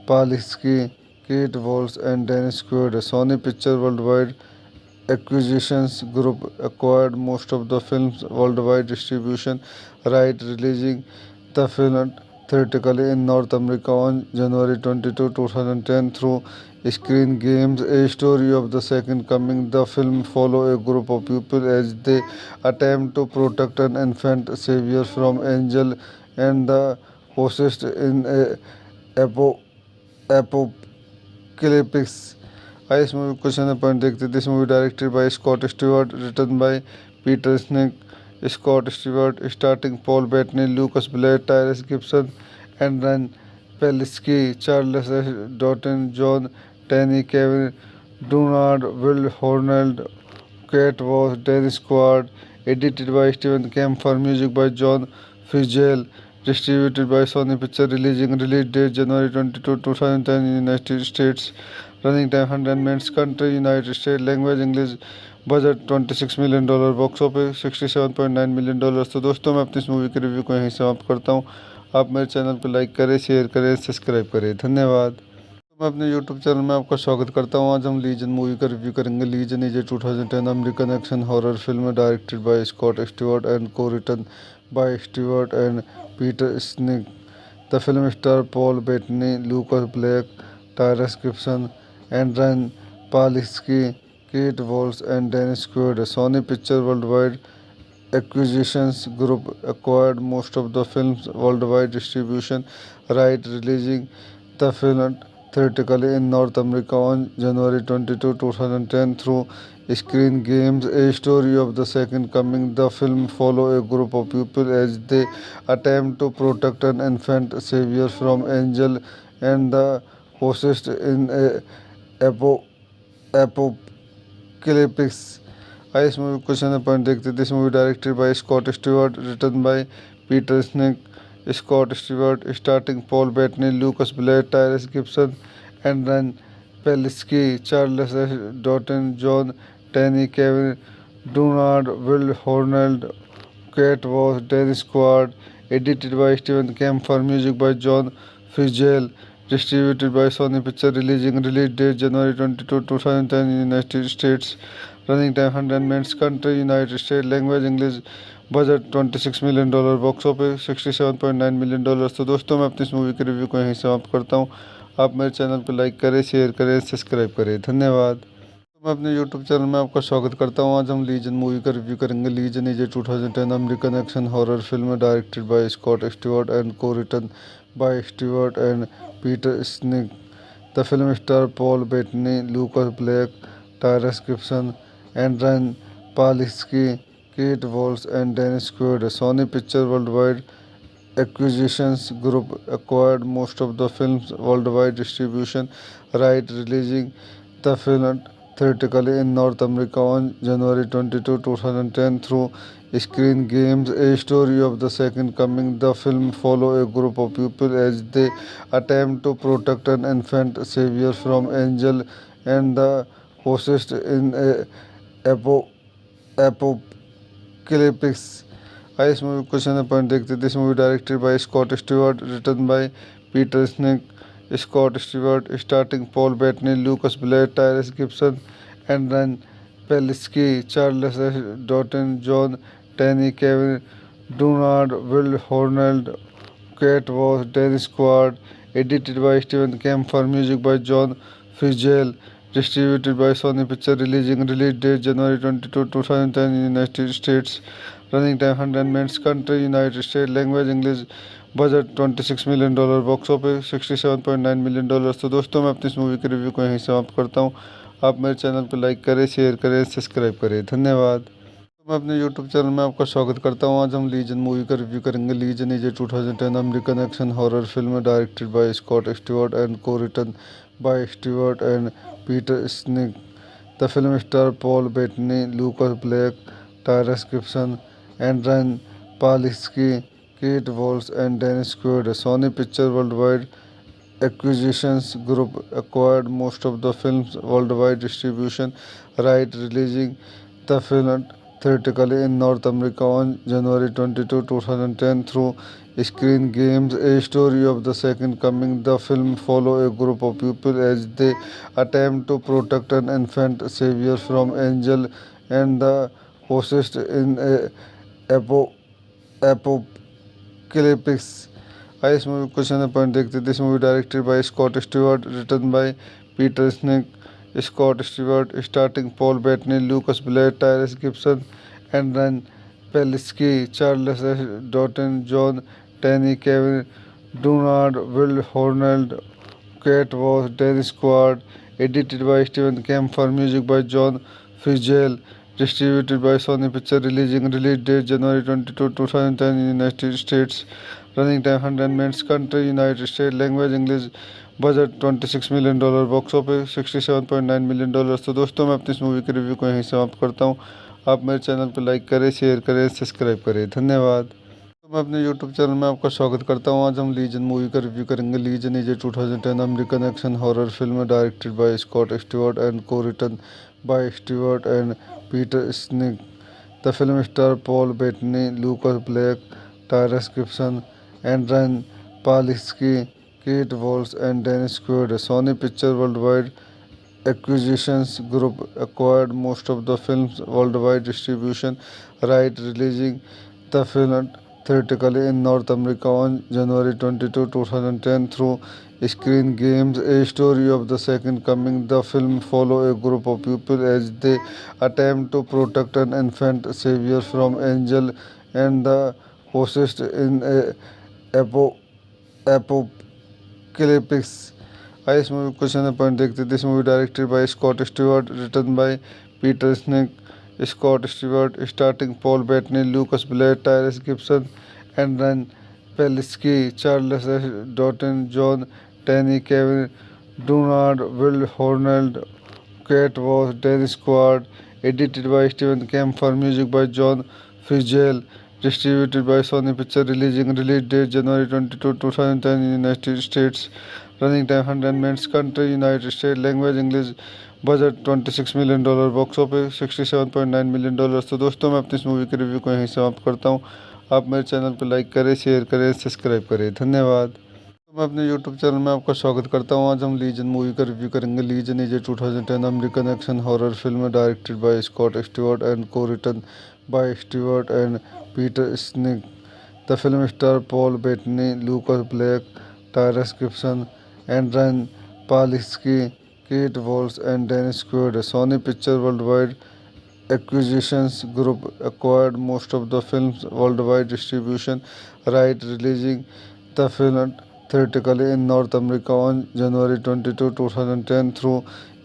Palicki, Kate Walsh and Dennis Quaid. Sony picture worldwide acquisitions group acquired most of the film's worldwide distribution right, releasing the film theatrically in North America on January 22, 2010 through Screen Games, a story of the second coming. The film follows a group of people as they attempt to protect an infant savior from angel and the possessed in a apocalypse. इस movie question point देखते थे। This movie directed by Scott Stewart, written by Peter Schink. Scott Stewart starting Paul Bettany, Lucas Black, Tyrese Gibson, एंड्रन Palicki, Charles Dutton, Jon Tenney, Kevin Durand, Willa Holland, Kate Walsh, Dennis Quaid. Edited by Steven Kemper, music by John फिtzgerald, distributed by Sony Pictures, release date January 22, 2010 in United States, running time 100 minutes, country United States, language English, budget $26 million, box office $67.9 million. तो दोस्तों मैं अपनी इस movie के review को यहीं समाप्त करता हूँ। आप मेरे चैनल को लाइक करें, शेयर करें, सब्सक्राइब करें। धन्यवाद। मैं अपने यूट्यूब चैनल में आपका स्वागत करता हूं। आज हम लीजन मूवी का रिव्यू करेंगे। Legion is a 2010 American action horror film directed by Scott Stewart and co-written by Stewart and Peter Schink. The film star Paul Bettany, Lucas Black, Tyrese Gibson, एंड्रन Palicki, Kate Walsh and Dennis Quaid. Sony picture worldwide acquisitions group acquired most of the film's worldwide distribution right, releasing the film theatrically in North America on January 22, 2010 through Screen Games, a story of the second coming. The film follows a group of people as they attempt to protect an infant savior from angel and the possessed in a apo- apocalyptic. इस movie को question point देखते। This movie directed by Scott Stewart, written by Peter Schink. Scott Stewart starting Paul Bettany, Lucas Black, Tyrese Gibson, एंड्रन Palicki, Charles S Dutton, Jon Tenney, Kevin Durand, Willa Holland, Kate Walsh, Dennis Quaid. Edited by Steven Kemper, music by John Frizzell, distributed by Sony Picture, release date January 22, 2010 in United States, running time 100 minutes, country United States, language English, budget $26 million, box office $67.9 million. तो दोस्तों मैं अपनी इस movie के review को यहीं समाप्त करता हूँ। आप मेरे चैनल को लाइक करें, शेयर करें, सब्सक्राइब करें। धन्यवाद। मैं अपने यूट्यूब चैनल में आपका स्वागत करता हूं। आज हम लीजन मूवी का रिव्यू करेंगे। Legion is a 2010 American action horror film directed by Scott Stewart and co-written by Stewart and Peter Schink. The film star Paul Bettany, Lucas Black, Tyrese Gibson, एंड्रन Palicki, Kate Walsh and Dennis Quaid. Sony picture worldwide acquisitions group acquired most of the film's worldwide distribution right, releasing the film theatrically in North America on January 22, 2010 through Screen Games, a story of the second coming. The film follows a group of people as they attempt to protect an infant savior from angel and the possessed in a apocalyptic. इस movie question point देखते। This movie directed by Scott Stewart, written by Peter Schink. Scott Stewart starting Paul Bettany, Lucas Black, Tyrese Gibson, एंड्रन Palicki, Charles S Dutton, Jon Tenney, Kevin Durand, Willa Holland, Kate Walsh, Dennis Quaid. Edited by Steven Kemper, music by John Frizzell, distributed by Sony Picture, release date January 22, 2010 in United States, running time 100 minutes, country United States, language English, budget $26 million, box office $67.9 million. तो दोस्तों मैं अपनी इस movie के review को यहीं समाप्त करता हूँ। आप मेरे चैनल को लाइक करें, शेयर करें, सब्सक्राइब करें। धन्यवाद। मैं अपने यूट्यूब चैनल में आपका स्वागत करता हूं। आज हम लीजन मूवी का रिव्यू करेंगे। Legion is a 2010 American action horror film directed by Scott Stewart and co-written by Stewart and Peter Schink. The film star Paul Bettany, Lucas Black, Tyrese Gibson, एंड्रन Palicki, Kate Walsh and Dennis Quaid. Sony picture worldwide acquisitions group acquired most of the film's worldwide distribution right, releasing the film theatrically in North America on January 22, 2010 through Screen Games, a story of the second coming. The film follows a group of people as they attempt to protect an infant savior from angel and the possessed in a apocalyptic. इस movie question point देखते। This movie directed by Scott Stewart, written by Peter Schink. Scott Stewart starting Paul Bettany, Lucas Black, Tyrese Gibson, एंड्रन Palicki, Charles S Dutton, Jon Tenney, Kevin Durand, Willa Holland, Kate Walsh, Dennis Quaid. Edited by Steven Kemper, music by John Frizzell, distributed by Sony Picture, release date January 22, 2010 in United States, running time 100 minutes, country United States, language English, budget $26 million, box office $67.9 million. तो दोस्तों मैं अपनी इस movie के review को यहीं समाप्त करता हूँ। आप मेरे चैनल को लाइक करें, शेयर करें, सब्सक्राइब करें। धन्यवाद। मैं अपने यूट्यूब चैनल में आपका स्वागत करता हूं। आज हम लीजन मूवी का रिव्यू करेंगे। Legion is a 2010 American action horror film directed by Scott Stewart and co-written by Stewart and Peter Schink. The film star Paul Bettany, Lucas Black, Tyrese Gibson, and Ryan Palisky, Kate Walsh, and Dennis Quaid. Sony Pictures Worldwide Acquisitions Group acquired most of the film's worldwide distribution right, releasing the film theatrically in North America on January 22, 2010 through Screen Games, a story of the Second Coming. The film follows a group of people as they attempt to protect an infant savior from angel and the hosts in a apo- apocalypse. इस movie question point देखते this movie directed by Scott Stewart, written by Peter Schink, Scott Stewart, starting Paul Bettany, Lucas Black, Tyrese Gibson, and run Palicki, Charles S Dutton, Jon Tenney, Kevin Durand, Willa Holland, Kate Walsh, Dennis Quaid, edited by Steven Kemper, music by John Fitzgerald, distributed by Sony Pictures, release date January 22, 2010 in United States, running time 100 minutes, country United States, language English, budget $26 million, box office $67.9 million. तो दोस्तों मैं अपनी इस movie के review को यहीं समाप्त करता हूँ। आप मेरे चैनल को लाइक करें, शेयर करें, सब्सक्राइब करें। धन्यवाद। मैं अपने यूट्यूब चैनल में आपका स्वागत करता हूं। आज हम लीजन मूवी का रिव्यू करेंगे। Legion is a 2010 American action horror film directed by Scott Stewart and को written by Stewart and Peter sneak. The film star Paul Bettany, Lucas Black, Tyrese Gibson, and Adrianne Palicki, Kate Walsh, and Dennis Quaid. Sony picture worldwide acquisitions group acquired most of the film's worldwide distribution right, releasing the film theatrically in North America on January 22, 2010 through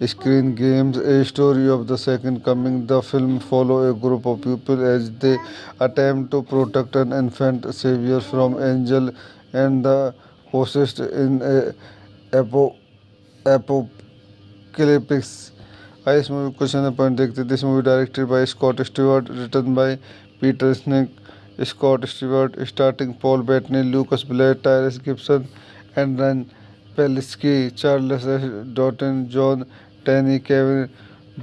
Screen Games, a story of the Second Coming. The film follows a group of people as they attempt to protect an infant savior from angel and the hosts in a apocalypse. इस movie question point देखते this movie directed by Scott Stewart, written by Peter Schink, Scott Stewart, starting Paul Bettany, Lucas Black, Tyrese Gibson, and Adrianne Palicki, Charles S Dutton, Jon Tenney, Kevin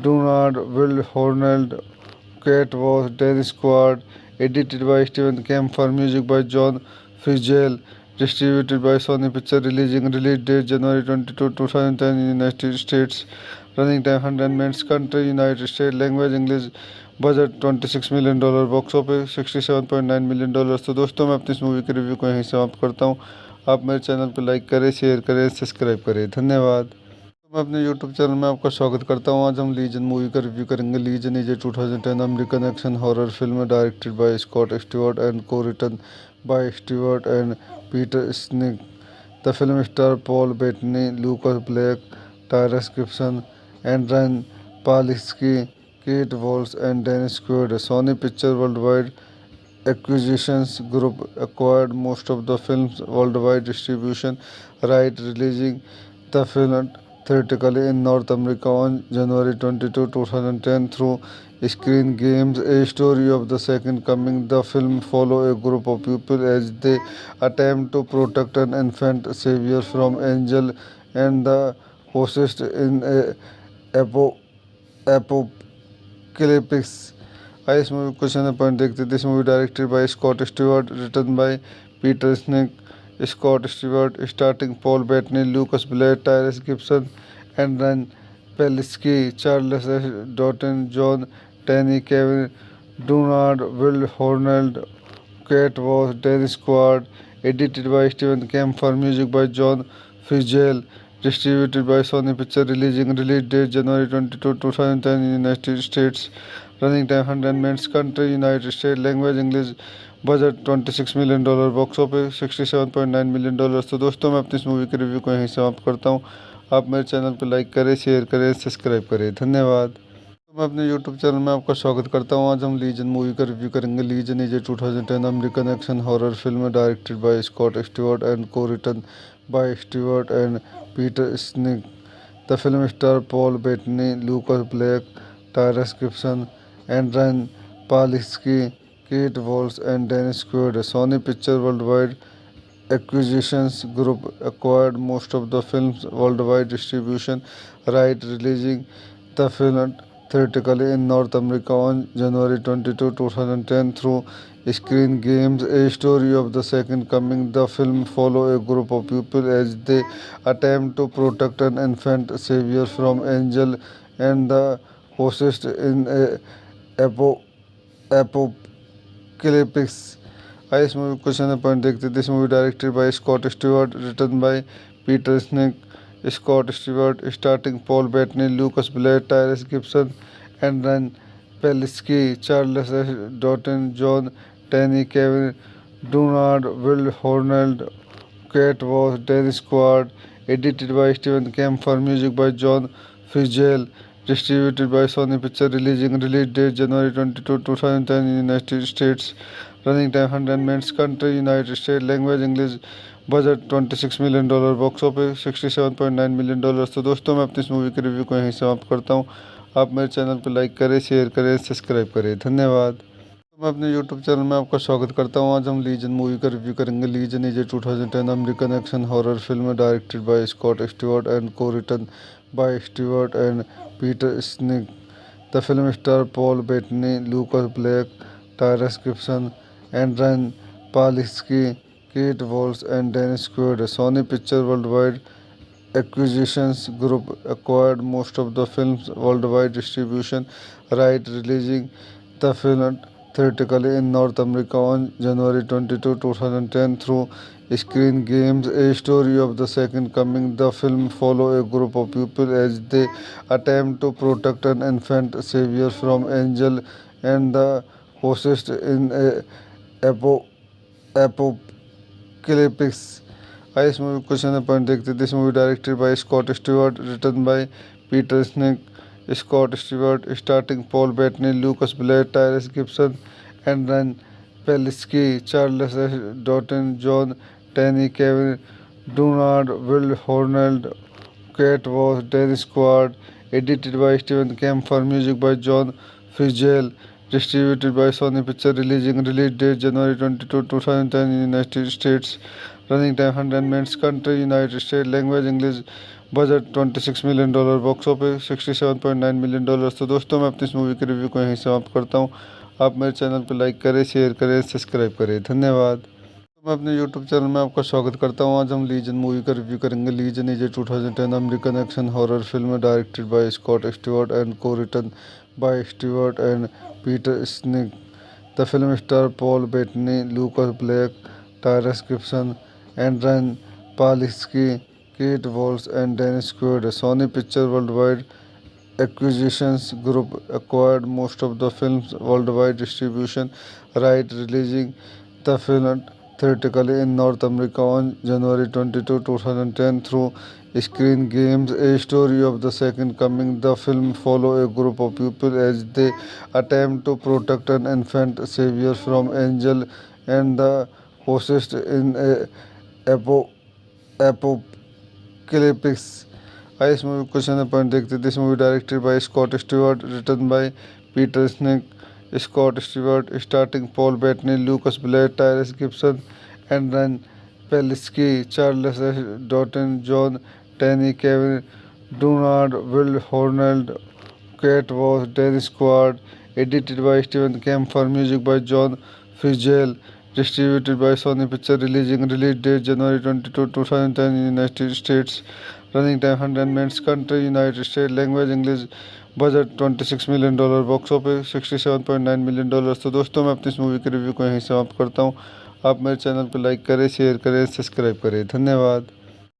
Durand, Willa Holland, Kate Walsh, Dennis Quaid, edited by Steven Kemper, music by John Fitzgerald, distributed by Sony Pictures, release date January 22, 2010 in United States, running time 100 minutes, country United States, language English, budget $26 million, box office $67.9 million. तो दोस्तों मैं अपनी इस movie के review को यहीं समाप्त करता हूँ। आप मेरे चैनल को लाइक करें, शेयर करें, सब्सक्राइब करें। धन्यवाद। मैं अपने यूट्यूब चैनल में आपका स्वागत करता हूं। आज हम लीजन मूवी का रिव्यू करेंगे। Legion is a 2010 American action horror film directed by Scott Stewart and को written by Stewart and Peter sneak. The film star Paul Bettany, Lucas Black, Tyrese Gibson, and Adrianne Palicki, Kate Walsh, and Dennis Quaid. Sony picture worldwide acquisitions group acquired most of the film's worldwide distribution right, releasing the film theatrically in North America on January 22, 2010 through Screen Games, a story of the Second Coming. The film follows a group of people as they attempt to protect an infant savior from angel and the hosts in a apocalypse. इस movie question point देखते this movie directed by Scott Stewart, written by Peter Schink, Scott Stewart, starting Paul Bettany, Lucas Black, Tyrese Gibson, and Adrianne Palicki, Charles S Dutton, Jon Tenney, Kevin Durand, Willa Holland, Kate Walsh, Dennis Quaid, edited by Steven Kemper, music by John Fitzgerald, distributed by Sony Pictures, release date January 22, 2010 in United States, running time 100 minutes, country United States, language English, budget $26 million, box office $67.9 million. तो दोस्तों मैं अपनी इस movie के review को यहीं समाप्त करता हूँ। आप मेरे चैनल को लाइक करें, शेयर करें, सब्सक्राइब करें। धन्यवाद। मैं अपने यूट्यूब चैनल में आपका स्वागत करता हूं। आज हम लीजन मूवी का रिव्यू करेंगे। Legion is a 2010 American action horror film directed by Scott Stewart and को written by Stewart and Peter sneak. The film star Paul Bettany, Lucas Black, Tyrese Gibson, and Adrianne Palicki, Kate Walsh, and Dennis Quaid. Sony picture worldwide acquisitions group acquired most of the film's worldwide distribution right, releasing the film theatrically in North America on January 22, 2010 through Screen Games, a story of the Second Coming. The film follows a group of people as they attempt to protect an infant savior from angel and the host in a apo- apocalypse. आइए इस movie question point देखते this movie directed by Scott Stewart, written by Peter Schink, Scott Stewart, starting Paul Bettany, Lucas Black, Tyrese Gibson, एंड्रन Palicki, Charles Dutton, Jon Tenney, Kevin Durand, Willa Holland, Kate Walsh, Dennis Quaid, edited by Steven Kemper, music by John Fitzgerald, distributed by Sony Pictures, release date January 22, 2010 in United States, running time 100 minutes, country United States, language English, budget $26 million, box office $67.9 million. तो दोस्तों मैं अपनी इस movie के review को यहीं समाप्त करता हूँ। आप मेरे चैनल पर लाइक करें, शेयर करें, सब्सक्राइब करें। धन्यवाद। मैं अपने यूट्यूब चैनल में आपका स्वागत करता हूं। आज हम लीजन मूवी का रिव्यू करेंगे। Legion is a 2010 American action horror film directed by Scott Stewart and को written by Stewart and Peter sneak. The film star Paul Bettany, Lucas Black, Tyrese Gibson, एंड्रन Palicki, Kate Walsh and Dennis Quaid. Sony picture worldwide acquisitions group acquired most of the film's worldwide distribution right, releasing the film theatrically in North America on January 22, 2010 through Screen Games, a story of the Second Coming. The film follows a group of people as they attempt to protect an infant savior from angel and the host in a apocalypse. आइए इस movie question point देखते this movie directed by Scott Stewart, written by Peter Schink, Scott Stewart, starting Paul Bettany, Lucas Black, Tyrese Gibson, एंड्रन Palicki, Charles Dutton, Jon Tenney, Kevin Durand, Willa Holland, Kate Walsh, Dennis Quaid, edited by Steven Kemper, music by John Fitzgerald, distributed by Sony Pictures, release date January 22, 2010 in United States, running time 100 minutes, country United States, language English, budget $26 million, box office $67.9 million. तो दोस्तों मैं अपनी इस movie के review को यहीं समाप्त करता हूँ। आप मेरे चैनल पर लाइक करें, शेयर करें, सब्सक्राइब करें। धन्यवाद। मैं अपने यूट्यूब चैनल में आपका स्वागत करता हूं। आज हम लीजन मूवी का रिव्यू करेंगे। Legion is a 2010 American action horror film directed by Scott Stewart and को written by Stewart and Peter sneak. The film star Paul Bettany, Lucas Black, Tyrese Gibson, एंड्रन Palicki, Kate Walsh and Dennis Quaid. Sony picture worldwide acquisitions group acquired most of the film's worldwide distribution right, releasing the film theatrically in North America on January 22, 2010 through Screen Games, a story of the Second Coming. The film follows a group of people as they attempt to protect an infant savior from angel and the host in a apocalypse. आइए इस movie question point देखते this movie directed by Scott Stewart, written by Peter Schink, Scott Stewart, starting Paul Bettany, Lucas Black, Tyrese Gibson, एंड्रन Palicki, Charles Dutton, Jon Tenney, Kevin Durand, Willa Holland, Kate Walsh, Dennis Quaid, edited by Steven Kemper, music by John Fitzgerald, distributed by Sony Pictures, release date January 22, 2010 in United States, running time 100 minutes, country United States, language English, budget $26 million, box office $67.9 million. तो दोस्तों मैं अपनी इस movie के review को यहीं समाप्त करता हूँ। आप मेरे चैनल पर लाइक करें, शेयर करें, सब्सक्राइब करें। धन्यवाद।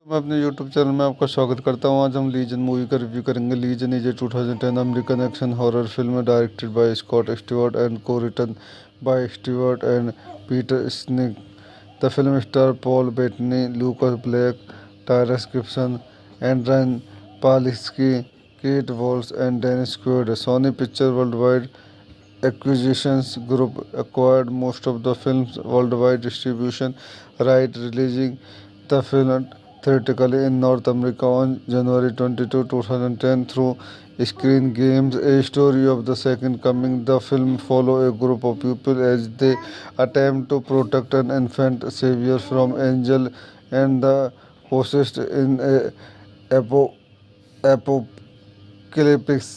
मैं अपने यूट्यूब चैनल में आपका स्वागत करता हूं। आज हम लीजन मूवी का रिव्यू करेंगे। Legion is a 2010 American action horror film directed by Scott Stewart and को written by Stewart and Peter sneak. The film star Paul Bettany, Lucas Black, Tyrese Gibson, एंड्रन Palicki, Kate Walsh and Dennis Quaid. Sony picture worldwide acquisitions group acquired most of the film's worldwide distribution right, releasing the film theatrically in North America on January 22, 2010 through Screen Games, a story of the Second Coming. The film follows a group of people as they attempt to protect an infant savior from angel and the host in a apocalypse.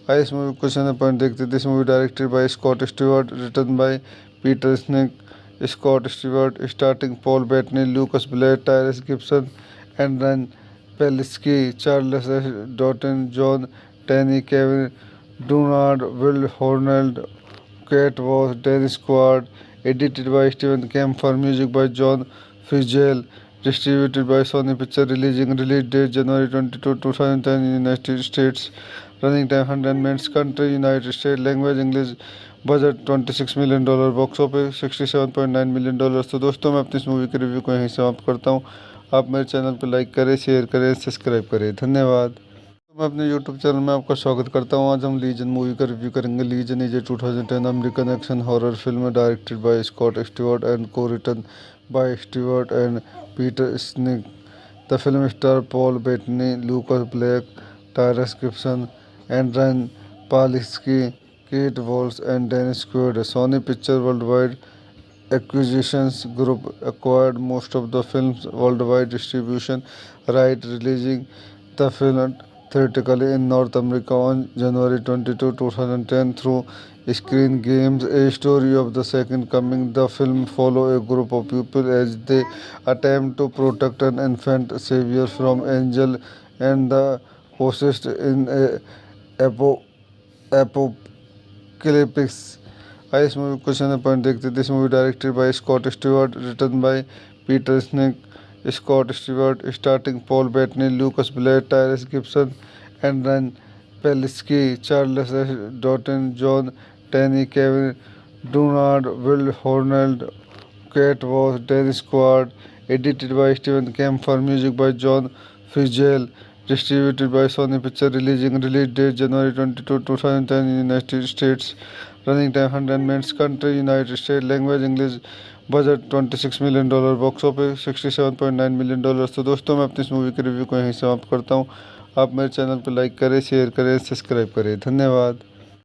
आइए इस movie question number point देखते हैं। This movie directed by Scott Stewart, written by Peter Schink, Scott Stewart, starting Paul Bettany, Lucas Black, Tyrese Gibson and run Palicki, Charles S Dutton, Jon Tenney, Kevin Durand, Willa Holland, Kate was Dennis Squad, edited by Stephen Kemper, music by John Fitzgerald, distributed by Sony Picture, release date January 22, 2010 in United States, running time 100 minutes, country United States, language English, budget $26 million, box office $67.9 million. तो दोस्तों मैं अपनी इस movie के review को यहीं समाप्त करता हूँ। आप मेरे चैनल पर लाइक करें, शेयर करें, सब्सक्राइब करें। धन्यवाद। मैं अपने YouTube चैनल में आपका स्वागत करता हूं। आज हम लीजन मूवी का रिव्यू करेंगे। Legion is a 2010 American action horror film directed by Scott Stewart and co-written by Stewart and Peter sneak. The film star Paul Bettany, Lucas Black, Tyrese Gibson and run Palicki, Kate Walsh and Dennis Quaid. Sony picture worldwide acquisitions group acquired most of the film's worldwide distribution right, releasing the film theatrically in North America on January 22, 2010 through Screen Games, a story of the second coming. The film follows a group of people as they attempt to protect an infant savior from angel and the possessed in a apocalypse. आइए इस movie question number point देखते हैं। This movie directed by Scott Stewart, written by Peter Schink, Scott Stewart, starting Paul Bettany, Lucas Black, Tyrese Gibson and run Palicki, Charles S Dutton, Jon Tenney, Kevin Durand, Willa Holland, Kate Walsh, Dennis Quaid, edited by Stephen Kemper, music by John Fitzgerald, distributed by Sony Picture, release date January 22, 2010 in United States, running time 100 minutes, country United States, language English, budget $26 million, box office $67.9 million. तो दोस्तों मैं अपनी इस movie के review को यहीं समाप्त करता हूँ। आप मेरे चैनल पर लाइक करें, शेयर करें, सब्सक्राइब करें। धन्यवाद।